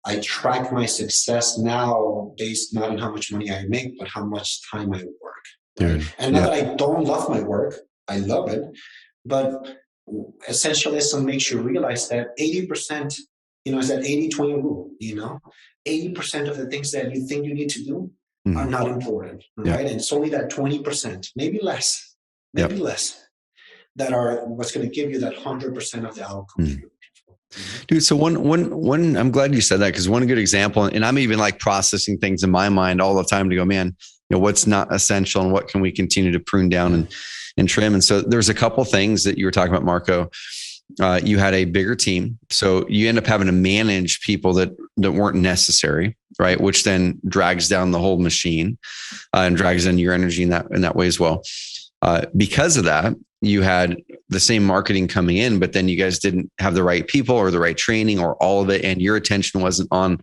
I track my success now based not on how much money I make, but how much time I work. Right? And not that I don't love my work, I love it, but Essentialism makes you realize that 80%, is that 80-20 rule, 80% of the things that you think you need to do are not important, right? And it's only that 20%, maybe less, that are what's going to give you that 100% of the outcome. Dude, so one, I'm glad you said that, because one good example, and I'm even like processing things in my mind all the time to go, man, what's not essential and what can we continue to prune down and trim? And so there's a couple things that you were talking about, Marco. You had a bigger team, so you end up having to manage people that weren't necessary, right? Which then drags down the whole machine and drags in your energy in that way as well. Because of that, you had the same marketing coming in, but then you guys didn't have the right people or the right training or all of it. And your attention wasn't on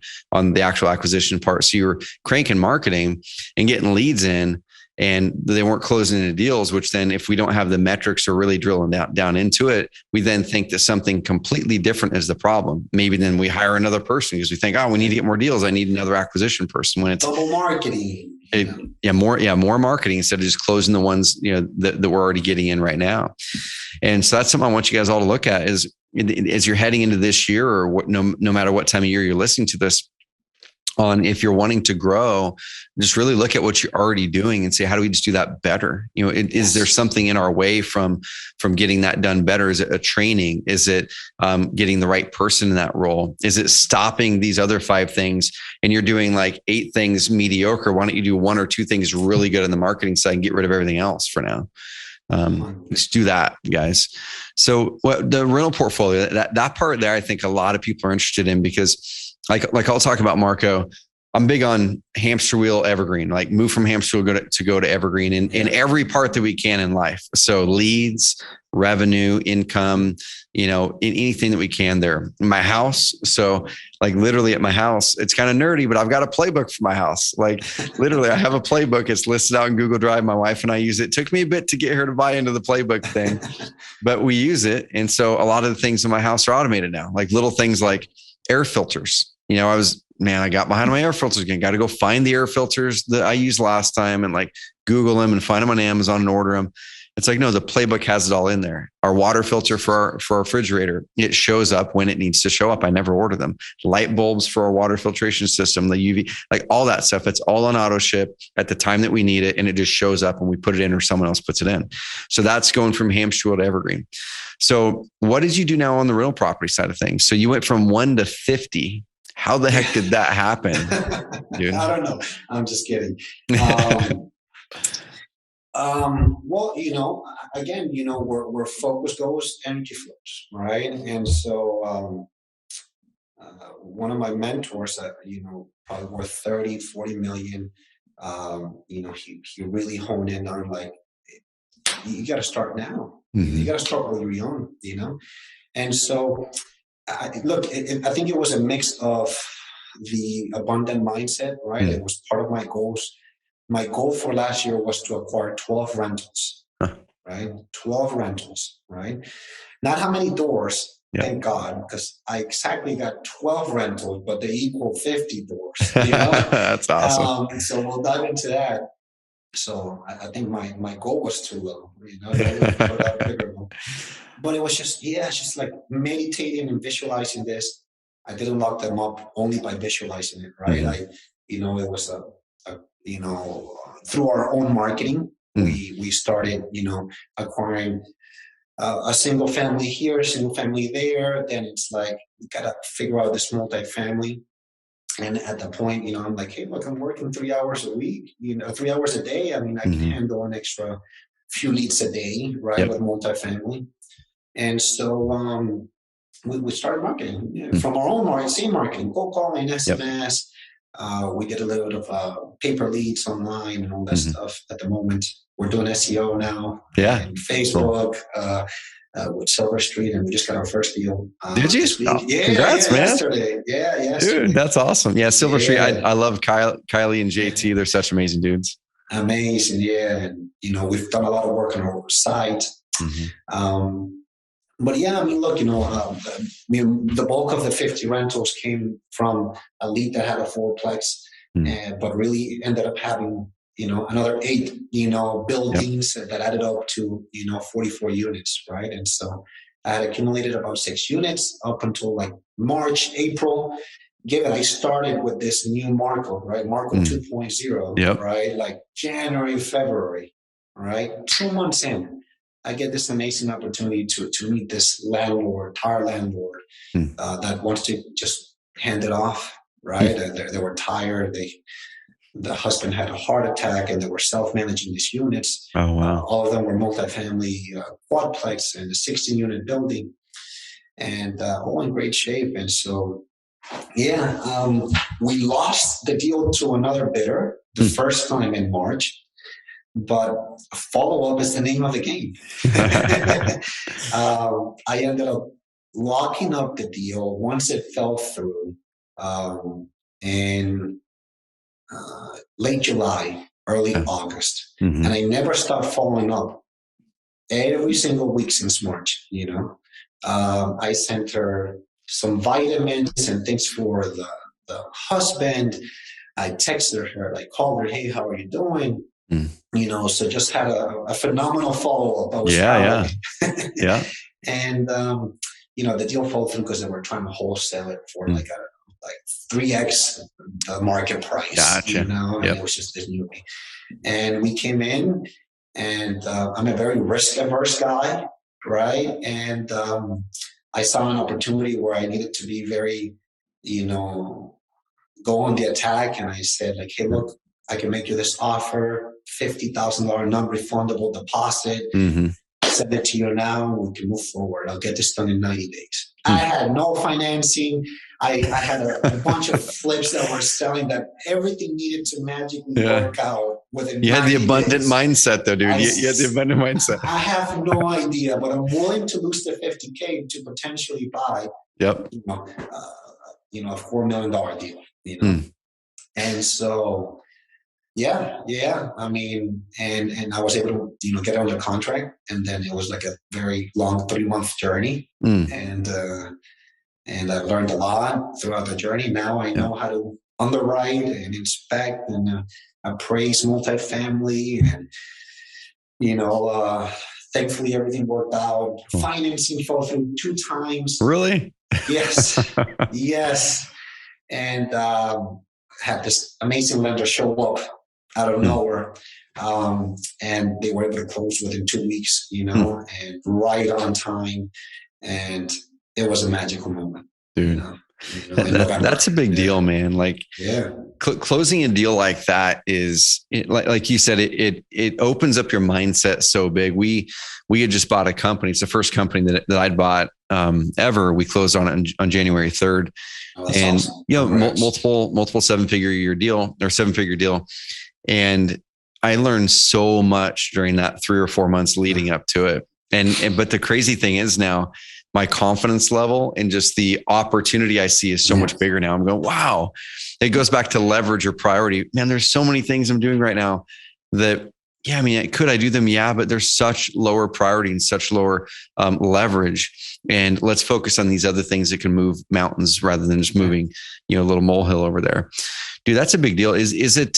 the actual acquisition part. So you were cranking marketing and getting leads in, and they weren't closing any deals, which then if we don't have the metrics or really drilling down into it, we then think that something completely different is the problem. Maybe then we hire another person because we think, oh, we need to get more deals. I need another acquisition person, when it's double marketing. More marketing instead of just closing the ones, that we're already getting in right now. And so that's something I want you guys all to look at is as you're heading into this year, or no matter what time of year you're listening to this on, if you're wanting to grow, just really look at what you're already doing and say, how do we just do that better? Is there something in our way from getting that done better? Is it a training? Is it getting the right person in that role? Is it stopping these other 5 things and you're doing like 8 things mediocre? Why don't you do 1 or 2 things really good on the marketing side and get rid of everything else for now? Let's do that, guys. So the rental portfolio, that part there, I think a lot of people are interested in, because like I'll talk about, Marco, I'm big on hamster wheel evergreen, like move from hamster wheel to go to evergreen in every part that we can in life. So leads, revenue, income, in anything that we can there. My house. So like literally at my house, it's kind of nerdy, but I've got a playbook for my house. Like literally I have a playbook. It's listed out in Google Drive. My wife and I use it. It took me a bit to get her to buy into the playbook thing, but we use it. And so a lot of the things in my house are automated now, like little things like air filters. I got behind my air filters again. Got to go find the air filters that I used last time and like Google them and find them on Amazon and order them. It's like, no, the playbook has it all in there. Our water filter for our refrigerator, it shows up when it needs to show up. I never order them. Light bulbs for our water filtration system, the UV, like all that stuff. It's all on auto ship at the time that we need it. And it just shows up when we put it in or someone else puts it in. So that's going from hamster wheel to evergreen. So what did you do now on the real property side of things? So you went from 1 to 50. How the heck did that happen, dude? I don't know. I'm just kidding. Well, again, where focus goes, energy flows, right? And so one of my mentors that, probably worth 30, 40 million, he really honed in on like, you got to start now. Mm-hmm. You got to start while you're young, And so, I think it was a mix of the abundant mindset, right? Mm-hmm. It was part of my goals. My goal for last year was to acquire 12 rentals, right? 12 rentals, right? Not how many doors, thank God, because I exactly got 12 rentals, but they equal 50 doors. That's awesome. So we'll dive into that. So I think my goal was too low, but it was just like meditating and visualizing this. I didn't lock them up only by visualizing it, right? Mm-hmm. It was through our own marketing, we started, acquiring a single family here, a single family there. Then it's like, we got to figure out this multifamily. And at that point, I'm like, hey, look, I'm working 3 hours a week, 3 hours a day. I mean, I can handle an extra few leads a day, right, with multifamily. And so we started marketing from our own marketing, cold calling, SMS. We did a little bit of paper leads online and all that stuff. At the moment, we're doing SEO now. And Facebook. Cool. With Silver Street, and we just got our first deal. Did you? Oh, congrats, man! Yesterday. Yesterday. Dude, that's awesome. Yeah, Silver Street. I love Kylie and JT. They're such amazing dudes. Amazing, and we've done a lot of work on our site. Mm-hmm. But look, the bulk of the 50 rentals came from a lead that had a fourplex, but really ended up having another 8, buildings that added up to, 44 units, right? And so I had accumulated about 6 units up until like March, April. Given I started with this new Marco, right? Marco 2.0, right? Like January, February, right? 2 months in, I get this amazing opportunity to meet this tire landlord, that wants to just hand it off, right? They were tired. The husband had a heart attack, and they were self-managing these units. Oh, wow. All of them were multifamily quadplex and a 16-unit building, and all in great shape. And so, we lost the deal to another bidder the first time in March. but follow up is the name of the game. I ended up locking up the deal once it fell through in late July, early August. Mm-hmm. And I never stopped following up every single week since March. I sent her some vitamins and things for the husband. I texted her, I called her, hey, how are you doing? So just had a phenomenal follow-up. I was Yeah. And, the deal fell through because they were trying to wholesale it for like 3x the market price. Gotcha. And it was just this newbie. And we came in, and I'm a very risk-averse guy, right? And I saw an opportunity where I needed to be very, go on the attack. And I said, hey, look, I can make you this offer, $50,000 non-refundable deposit. Send it to you now. We can move forward. I'll get this done in 90 days. I had no financing. I had a bunch of flips that were selling that everything needed to magically work out within 90 days. You had the abundant mindset though, dude. You had the abundant mindset. I have no idea, but I'm willing to lose the $50K to potentially buy a $4 million deal, And so, I mean, and I was able to, get under contract, and then it was like a very long 3-month journey. And I've learned a lot throughout the journey. Now I know how to underwrite and inspect and appraise multifamily, and, thankfully everything worked out. Financing fell through 2 times. Really? Yes. Yes. And had this amazing lender show up out of nowhere. And they were able to close within 2 weeks, and right on time. And it was a magical moment. Dude. That's a big deal, man. Closing a deal like that is like you said, it opens up your mindset so big. We had just bought a company. It's the first company that I'd bought ever. We closed on it on January 3rd. And awesome. Multiple 7-figure deal. And I learned so much during that 3 or 4 months leading up to it. But the crazy thing is now my confidence level and just the opportunity I see is so much bigger now. I'm going, wow. It goes back to leverage or priority. Man, there's so many things I'm doing right now that, could I do them? Yeah, but there's such lower priority and such lower leverage. And let's focus on these other things that can move mountains rather than just moving, a little molehill over there. Dude, that's a big deal. Is it,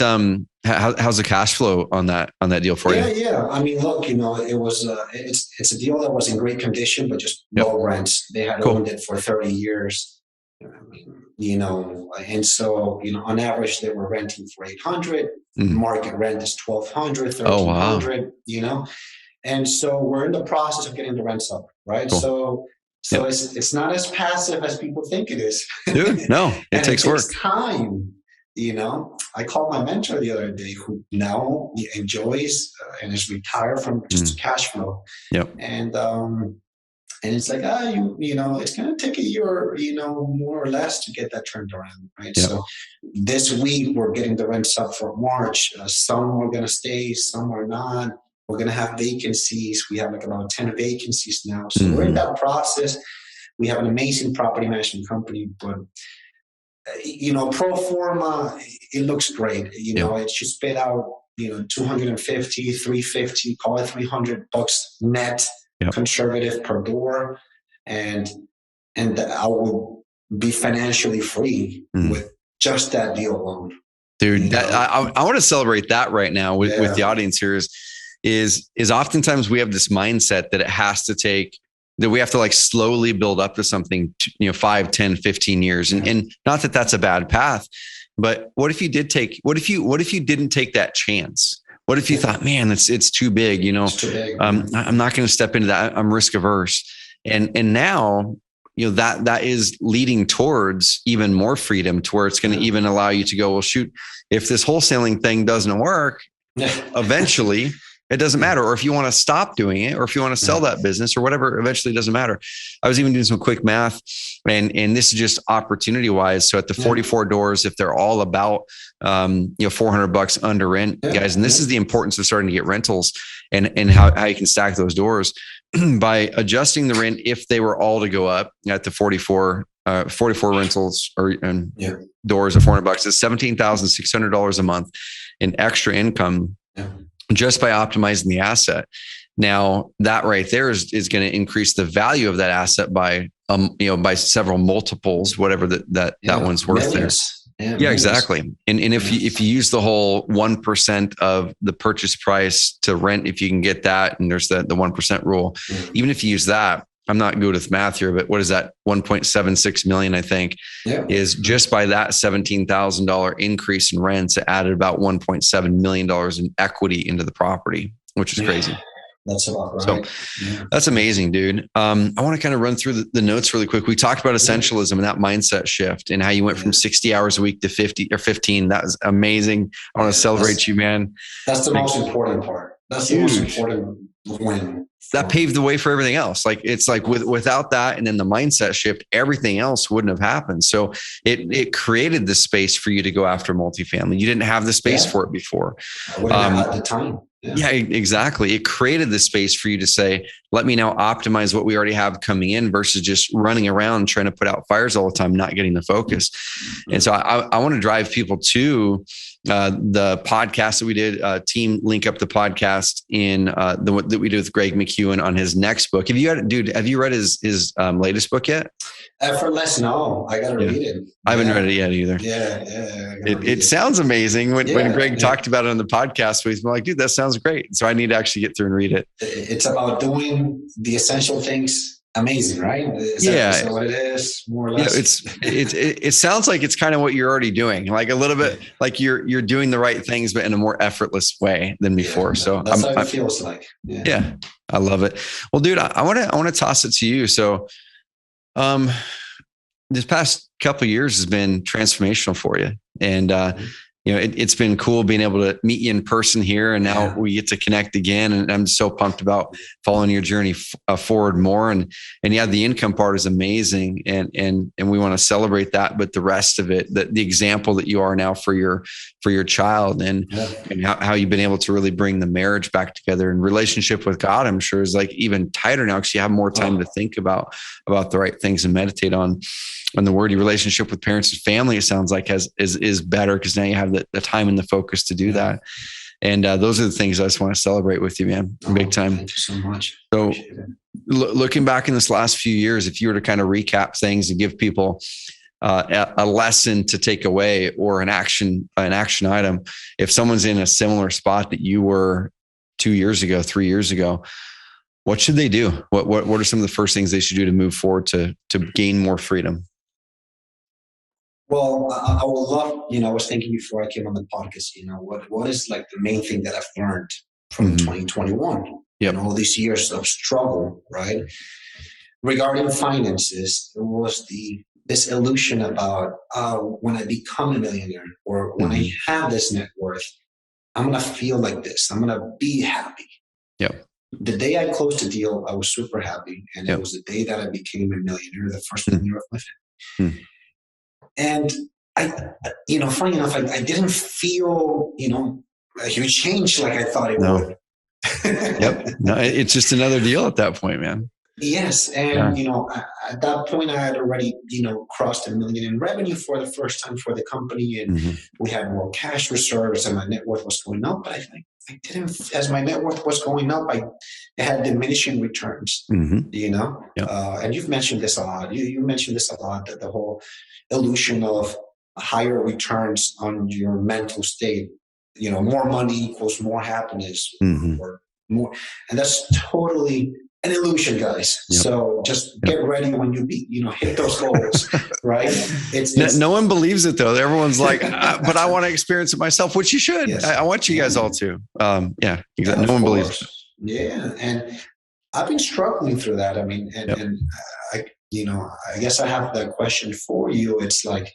how's the cash flow on that deal for you? Yeah. I mean, look, it was, it's a deal that was in great condition, but just low rents. They had owned it for 30 years, and so, on average, they were renting for $800. Market rent is $1,200, $1,300, And so we're in the process of getting the rents up, right? Cool. So it's not as passive as people think it is. Dude, no, it takes work. Time. I called my mentor the other day, who now enjoys and is retired from just cash flow. Yep. And it's like, it's going to take a year, more or less to get that turned around, right? Yep. So this week we're getting the rents up for March. Some are going to stay, some are not. We're going to have vacancies. We have about 10 vacancies now. So we're in that process. We have an amazing property management company, but pro forma, it looks great. It should spit out, 250, 350, call it $300 net, conservative per door. And I will be financially free with just that deal alone. Dude, I want to celebrate that right now with the audience here is oftentimes we have this mindset that it has to take, that we have to slowly build up to something, 5, 10, 15 years. And not that that's a bad path, but what if you didn't take that chance? What if you thought, man, it's too big, It's too big. I'm not going to step into that. I'm risk averse. And now, that is leading towards even more freedom, to where it's going to even allow you to go, well, shoot, if this wholesaling thing doesn't work, eventually, It doesn't matter. Or if you want to stop doing it, or if you want to sell that business or whatever, eventually it doesn't matter. I was even doing some quick math, and this is just opportunity wise. So at the 44 doors, if they're all about, $400 under rent, guys, and this is the importance of starting to get rentals and how you can stack those doors by adjusting the rent. If they were all to go up at the 44 rentals or doors of $400, it's $17,600 a month in extra income just by optimizing the asset. Now that right there is going to increase the value of that asset by by several multiples, whatever that one's worth there. Yeah, exactly. And if you use the whole 1% of the purchase price to rent, if you can get that, and there's the 1% rule, even if you use that, I'm not good with math here, but what is that? 1.76 million, I think, is just by that $17,000 increase in rents, it added about $1.7 million in equity into the property, which is crazy. That's about right. So that's amazing, dude. I want to kind of run through the notes really quick. We talked about essentialism and that mindset shift and how you went from 60 hours a week to 50 or 15. That was amazing. I want to celebrate you, man. That's the most important part. That's the most important win. That paved the way for everything else. Like it's like without that, and then the mindset shift, everything else wouldn't have happened. So it created the space for you to go after multifamily. You didn't have the space for it before. I wouldn't have at the time. Yeah, exactly. It created the space for you to say, let me now optimize what we already have coming in versus just running around trying to put out fires all the time, not getting the focus. And so I want to drive people to the podcast that we did, team link up the podcast in that we did with Greg McEwen on his next book. Have you read his latest book yet? Effortless? No, I got to read it. I haven't read it yet either. Yeah. It sounds amazing. When Greg talked about it on the podcast, he's like, dude, that sounds great. So I need to actually get through and read it. It's about doing the essential things amazing, right? Is that what it is, more or less? It sounds like it's kind of what you're already doing, like a little bit like you're doing the right things, but in a more effortless way than before. So that's how it feels like. Yeah, I love it. Well, dude, I want to toss it to you. So, this past couple of years has been transformational for you, and it's been cool being able to meet you in person here, and now we get to connect again. And I'm so pumped about following your journey forward more. And the income part is amazing, and we want to celebrate that. But the rest of it, the example that you are now for your child, and how you've been able to really bring the marriage back together, and relationship with God, I'm sure is like even tighter now because you have more time to think about the right things and meditate on the word. Your relationship with parents and family, it sounds like is better because now you have the time and the focus to do that. And those are the things I just want to celebrate with you, man. Big time. Thank you so much. So looking back in this last few years, if you were to kind of recap things and give people a lesson to take away or an action item, if someone's in a similar spot that you were 2 years ago, 3 years ago, what should they do? What are some of the first things they should do to move forward to gain more freedom? Well, I would love, I was thinking before I came on the podcast, what is like the main thing that I've learned from 2021? All these years of struggle, right? Regarding finances, there was this illusion about when I become a millionaire or when I have this net worth, I'm going to feel like this. I'm going to be happy. Yep. The day I closed the deal, I was super happy. And it was the day that I became a millionaire, the first millionaire of my family. And funny enough, I didn't feel, a huge change like I thought it would. Yep. No, it's just another deal at that point, man. Yes. And, at that point I had already, crossed $1 million in revenue for the first time for the company. And we had more cash reserves and my net worth was going up. But I didn't, as my net worth was going up, I had diminishing returns, and you've mentioned this a lot. You mentioned this a lot, that the whole illusion of higher returns on your mental state, more money equals more happiness or more. And that's totally an illusion, guys. Yep. So just get ready when you hit those goals, right? It's no one believes it though. Everyone's like, but I want to experience it myself, which you should. Yes. I want you guys all to. Exactly. No one believes it. Yeah. And I've been struggling through that. I mean, and I guess I have that question for you. It's like,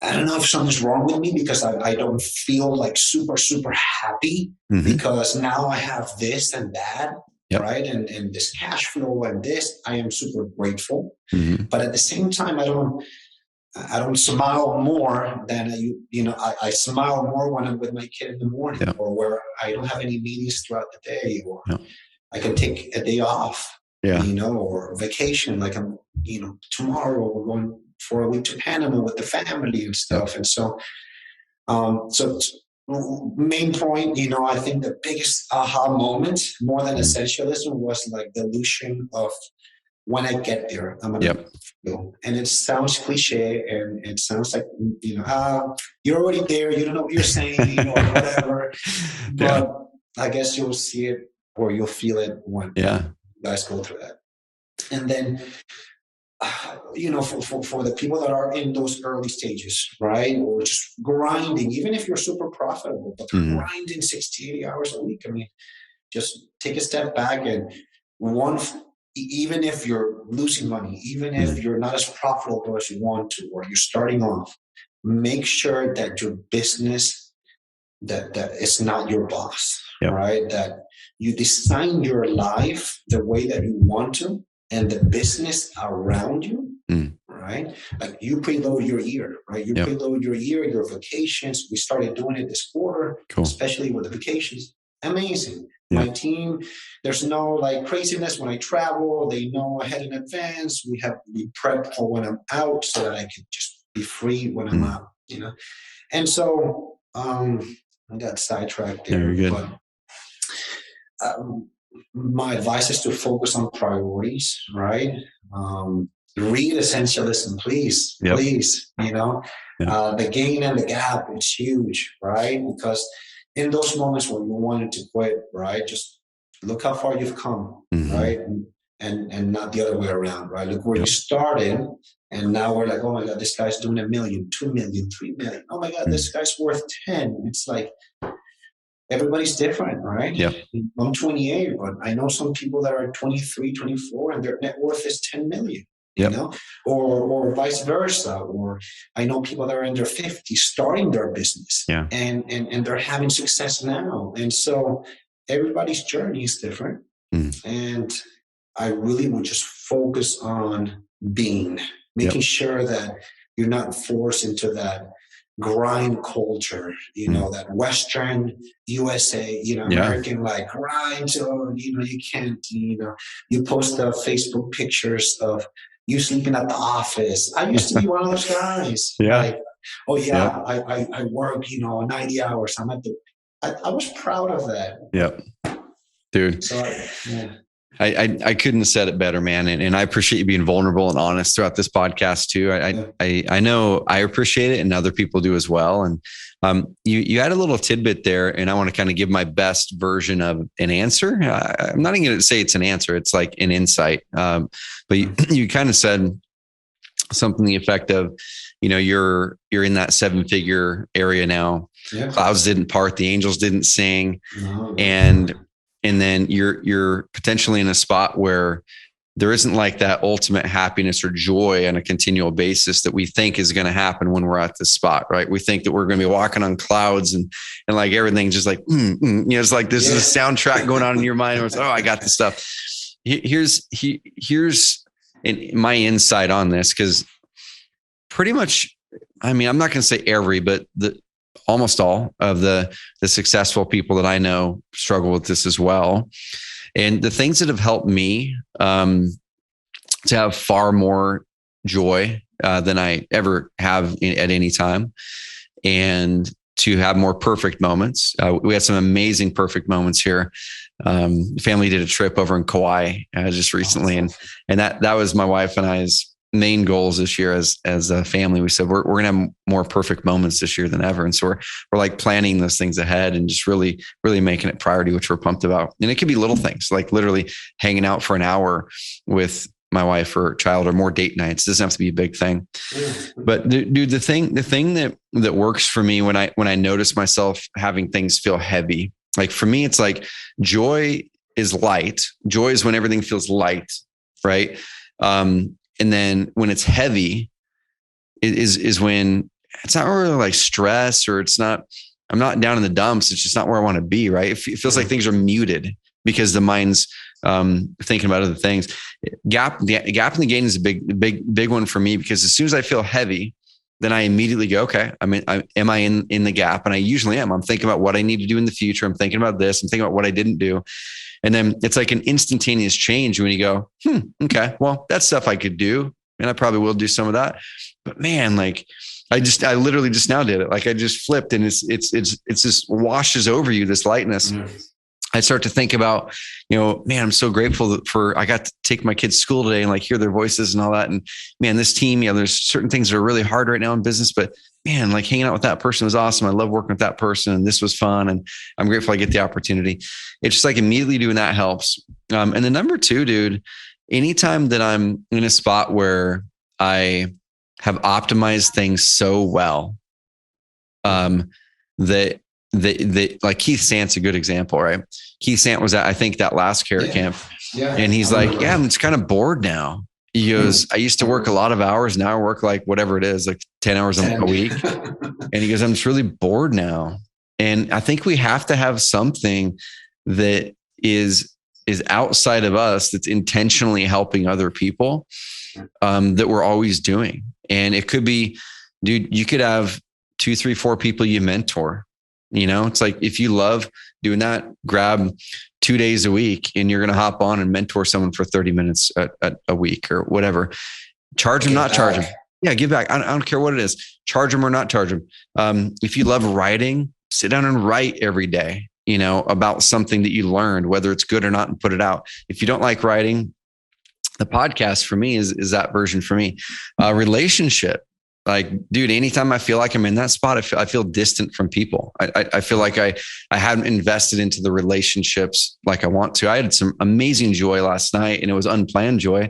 I don't know if something's wrong with me because I don't feel like super, super happy because now I have this and that, right? And this cash flow and this, I am super grateful. But at the same time, I don't smile more than I smile more when I'm with my kid in the morning or where I don't have any meetings throughout the day, or I can take a day off, or vacation. Like tomorrow we're going for a week to Panama with the family and stuff. And so, main point, I think the biggest aha moment more than essentialism was like the illusion of when I get there, I'm gonna feel. And it sounds cliche, and it sounds like you're already there. You don't know what you're saying, or whatever. But I guess you'll see it or you'll feel it when you guys go through that. And then, for the people that are in those early stages, right, or just grinding, even if you're super profitable, but grinding 60, 80 hours a week. I mean, just take a step back and even if you're losing money, even if you're not as profitable as you want to, or you're starting off, make sure that your business, that it's not your boss, right? That you design your life the way that you want to, and the business around you, right? Like you preload your year, right? You preload your year, your vacations. We started doing it this quarter, especially with the vacations. Amazing. My team, there's no like craziness when I travel. They know ahead in advance. We prep for when I'm out so that I can just be free when I'm out, And so I got sidetracked there. Very good. But my advice is to focus on priorities, right? Read Essentialism, please. The gain and the gap is huge, right? Because in those moments when you wanted to quit, right, just look how far you've come, right? And not the other way around, right? Look where you started, and now we're like, oh my God, this guy's doing $1 million, $2 million, $3 million. Oh my God, this guy's worth 10. It's like, everybody's different, right? I'm 28, but I know some people that are 23, 24, and their net worth is 10 million. Or vice versa. Or I know people that are in their 50s starting their business, and they're having success now. And so everybody's journey is different. And I really would just focus on making sure that you're not forced into that grind culture, that Western USA, American like grind. So, you can't, you post the Facebook pictures of you sleeping at the office. I used to be one of those guys. Like, I work, 90 hours. I was proud of that. Dude. So, I couldn't have said it better, man. And I appreciate you being vulnerable and honest throughout this podcast too. I know I appreciate it, and other people do as well. And you had a little tidbit there, and I want to kind of give my best version of an answer. I'm not even going to say it's an answer. It's like an insight. But you kind of said something to the effect of, you're in that 7-figure area now. Clouds didn't part, the angels didn't sing. And then you're potentially in a spot where there isn't like that ultimate happiness or joy on a continual basis that we think is going to happen when we're at this spot, right? We think that we're going to be walking on clouds and like everything's just like, it's like this is a soundtrack going on in your mind. Where it's, I got this stuff. Here's my insight on this, because pretty much, I'm not going to say every, but almost all of the successful people that I know struggle with this as well. And the things that have helped me to have far more joy than I ever have at any time, and to have more perfect moments. We had some amazing perfect moments here. Family did a trip over in Kauai just recently, and that was my wife and I's main goals this year as a family. We said we're going to have more perfect moments this year than ever, and so we're like planning those things ahead and just really making it priority, which we're pumped about. And it could be little things like literally hanging out for an hour with my wife or child, or more date nights. It doesn't have to be a big thing. But dude, the thing that works for me when I notice myself having things feel heavy, like for me, it's like joy is light. Joy is when everything feels light, right? And then when it's heavy, is when it's not really like stress, or I'm not down in the dumps. It's just not where I want to be. Right. It feels like things are muted because the mind's thinking about other things. Gap in the gain is a big one for me, because as soon as I feel heavy, then I immediately go, okay, am I in the gap? And I usually am. I'm thinking about what I need to do in the future. I'm thinking about this. I'm thinking about what I didn't do. And then it's like an instantaneous change when you go, okay, well, that's stuff I could do. And I probably will do some of that. But man, like I literally just now did it. Like I just flipped, and it's just washes over you, this lightness. I start to think about, man, I'm so grateful for, I got to take my kids to school today and like hear their voices and all that. And man, this team, there's certain things that are really hard right now in business, but man, like hanging out with that person was awesome. I love working with that person, and this was fun. And I'm grateful I get the opportunity. It's just like immediately doing that helps. And then number two, dude, anytime that I'm in a spot where I have optimized things so well, that like Keith Sant's a good example, right? Keith Sant was at, I think, that last Carrot Camp. Yeah. And he's like, I'm just kind of bored now. He goes, I used to work a lot of hours. Now I work like whatever it is, like 10 hours a week. And he goes, I'm just really bored now. And I think we have to have something that is outside of us, that's intentionally helping other people, that we're always doing. And it could be, dude, you could have 2, 3, 4 people you mentor. It's like, if you love doing that, grab 2 days a week and you're going to hop on and mentor someone for 30 minutes a week or whatever. Charge them, not charge them. Yeah, give back. I don't care what it is. Charge them or not charge them. If you love writing, sit down and write every day, about something that you learned, whether it's good or not, and put it out. If you don't like writing, the podcast for me is that version for me. Relationship. Like, dude, anytime I feel like I'm in that spot, I feel distant from people. I feel like I haven't invested into the relationships like I want to. I had some amazing joy last night, and it was unplanned joy,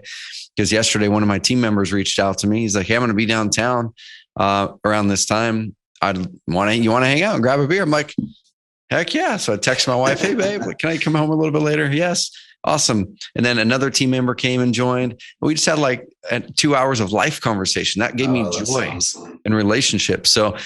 because yesterday one of my team members reached out to me. He's like, hey, I'm going to be downtown around this time. You want to hang out and grab a beer? I'm like, heck yeah. So I text my wife, hey babe, can I come home a little bit later? Yes. Awesome. And then another team member came and joined. We just had like 2 hours of life conversation. That gave me joy and relationship. So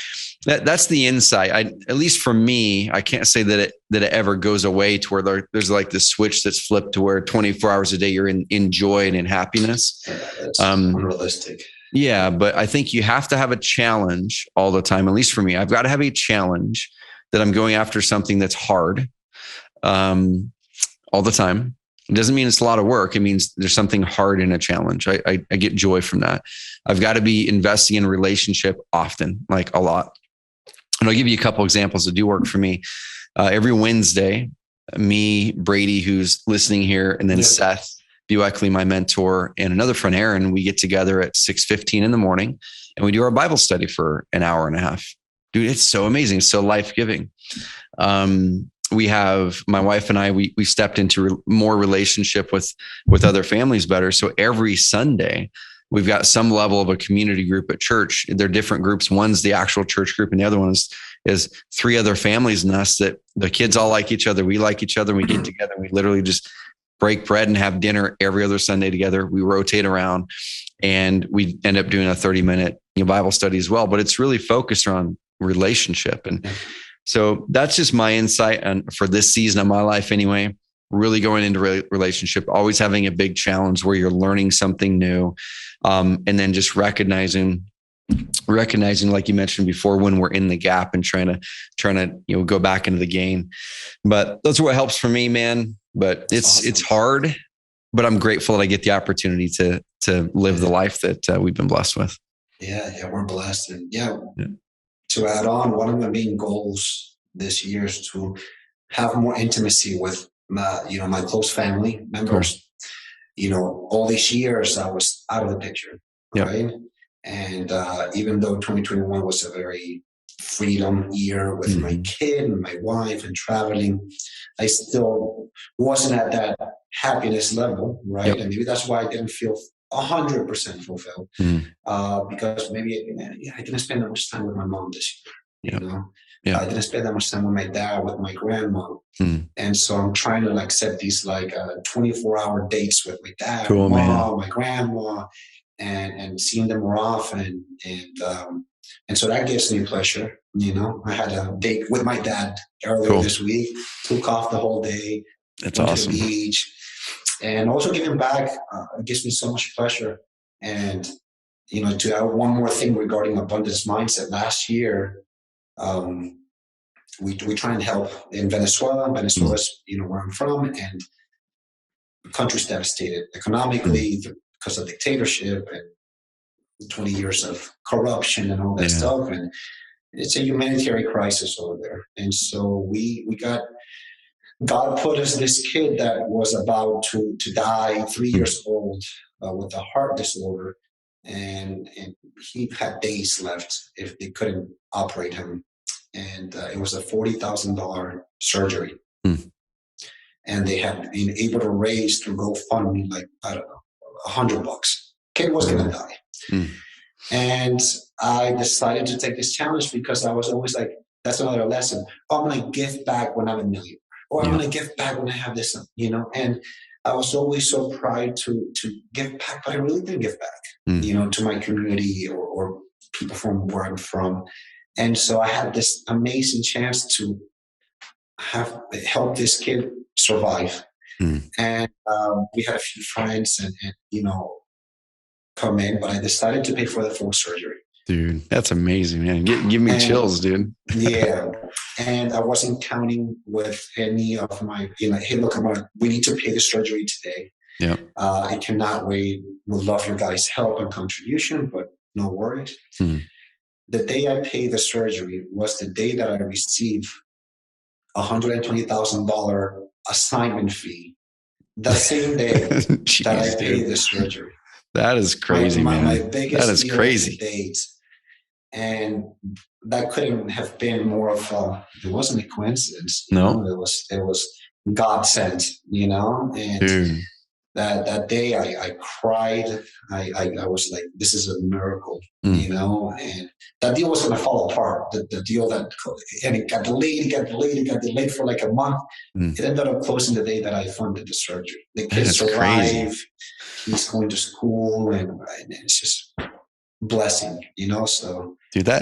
that's the insight. At least for me, I can't say that it ever goes away to where there's like this switch that's flipped to where 24 hours a day you're in joy and in happiness. That's unrealistic. Yeah, but I think you have to have a challenge all the time. At least for me, I've got to have a challenge that I'm going after something that's hard all the time. It doesn't mean it's a lot of work. It means there's something hard in a challenge. I get joy from that. I've got to be investing in a relationship often, like a lot. And I'll give you a couple examples that do work for me. Every Wednesday, me, Brady, who's listening here, and then Seth Bueckley, my mentor, and another friend, Aaron, we get together at 6:15 in the morning, and we do our Bible study for an hour and a half. Dude, it's so amazing. So life-giving. We have, my wife and I, we stepped into more relationship with other families better. So every Sunday we've got some level of a community group at church. They're different groups. One's the actual church group, and the other one is 3 other families and us, that the kids all like each other. We like each other. And we get together and we literally just break bread and have dinner every other Sunday together. We rotate around, and we end up doing a 30-minute Bible study as well. But it's really focused on relationship. And so that's just my insight for this season of my life anyway, really going into relationship, always having a big challenge where you're learning something new. And then just recognizing, like you mentioned before, when we're in the gap and trying to go back into the gain. But that's what helps for me, man. But it's hard, but I'm grateful that I get the opportunity to live the life that we've been blessed with. Yeah, we're blessed. And to add on, one of my main goals this year is to have more intimacy with my close family members. All these years I was out of the picture, right? And even though 2021 was a very freedom year with my kid and my wife and traveling, I still wasn't at that happiness level, right? And maybe that's why I didn't feel 100% fulfilled, because maybe I didn't spend that much time with my mom this year. I didn't spend that much time with my dad, with my grandma. And so I'm trying to set these 24-hour dates with my dad, my grandma, and seeing them more often. And And so that gives me pleasure. I had a date with my dad earlier this week, took off the whole day. That's awesome. To the beach. And also giving back gives me so much pleasure. And, to add one more thing regarding abundance mindset, last year, we try and help in Venezuela. Venezuela's, where I'm from, and the country's devastated economically because of dictatorship and 20 years of corruption and all that stuff. And it's a humanitarian crisis over there. And so God put us this kid that was about to die, 3 years old, with a heart disorder. And he had days left if they couldn't operate him. And it was a $40,000 surgery. And they had been able to raise through GoFundMe, like, I don't know, $100. Kid was going to die. And I decided to take this challenge because I was always like, that's another lesson. I'm going to give back when I'm a millionaire. Or I'm going to give back when I have this, and I was always so proud to give back, but I really didn't give back, to my community or people from where I'm from. And so I had this amazing chance to help this kid survive. And we had a few friends and come in, but I decided to pay for the full surgery. Dude, that's amazing, man. Give me chills, dude. Yeah. And I wasn't counting with any of my, hey, look, we need to pay the surgery today. Yeah. I cannot wait. Would love your guys' help and contribution, but no worries. The day I paid the surgery was the day that I received $120,000 assignment fee. The same day Jeez, that I paid the surgery. That is crazy, man. My biggest that is crazy. Date. And that couldn't have been more of it wasn't a coincidence. No. It was God sent, and Dude. that day I cried. I was like, this is a miracle, and that deal was going to fall apart. The deal and it got delayed for like a month. It ended up closing the day that I funded the surgery. The kid survived. He's going to school, and it's just blessing, so. Dude, that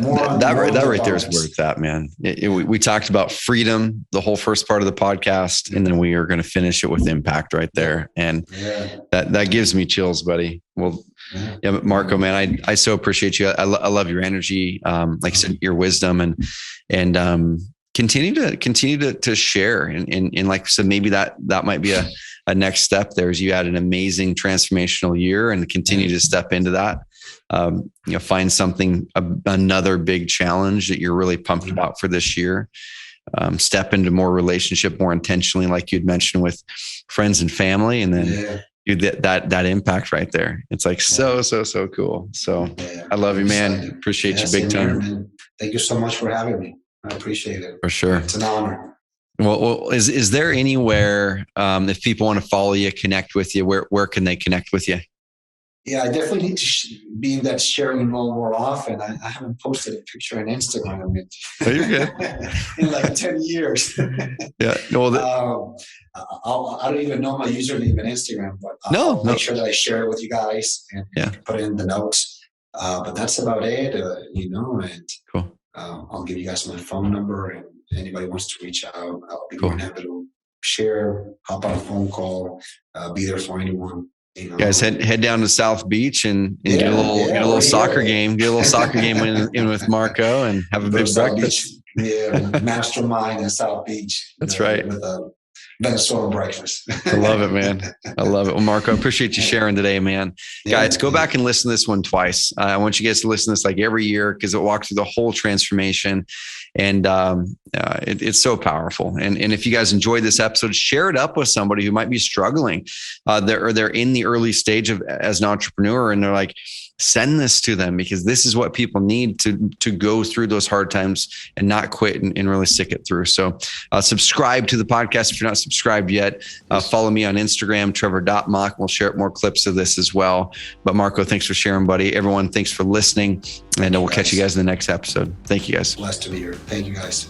right there is worth that, man. We talked about freedom, the whole first part of the podcast, and then we are going to finish it with impact right there. And that gives me chills, buddy. Well, Marco, man, I so appreciate you. I love your energy. Like I said, your wisdom and continue to share. And like I said, maybe that might be a next step there as you had an amazing transformational year and continue to step into that. Find something, another big challenge that you're really pumped about for this year. Step into more relationship, more intentionally, like you'd mentioned with friends and family, and then you get that impact right there. It's like so cool. So I love you, man. Appreciate you big time. Man. Thank you so much for having me. I appreciate it. For sure. It's an honor. Well, is there anywhere, if people want to follow you, connect with you, where can they connect with you? Yeah, I definitely need to be in that sharing mode more often. I haven't posted a picture on Instagram you're good. in like 10 years. Yeah. Well, I don't even know my username on Instagram, but I'll make sure that I share it with you guys and put it in the notes. But that's about it, and cool. I'll give you guys my phone number, and anybody wants to reach out, I'll be more than happy to share, hop on a phone call, be there for anyone. Guys, head down to South Beach and get a little soccer game. Get a little soccer game in with Marco and have a big breakfast. Mastermind in South Beach. That's right. With a Venezuelan breakfast. I love it, man. I love it. Well, Marco, I appreciate you sharing today, man. Guys, go back and listen to this one twice. I want you guys to listen to this like every year because it walks through the whole transformation. And it's so powerful. And if you guys enjoyed this episode, share it up with somebody who might be struggling. They're in the early stage as an entrepreneur, and they're like, send this to them because this is what people need to go through those hard times and not quit and really stick it through. So subscribe to the podcast if you're not subscribed yet. Follow me on Instagram, trevor.mock. We'll share more clips of this as well. But Marco, thanks for sharing, buddy. Everyone, thanks for listening. And we'll catch you guys in the next episode. Thank you, guys. Blessed to be here. Thank you, guys.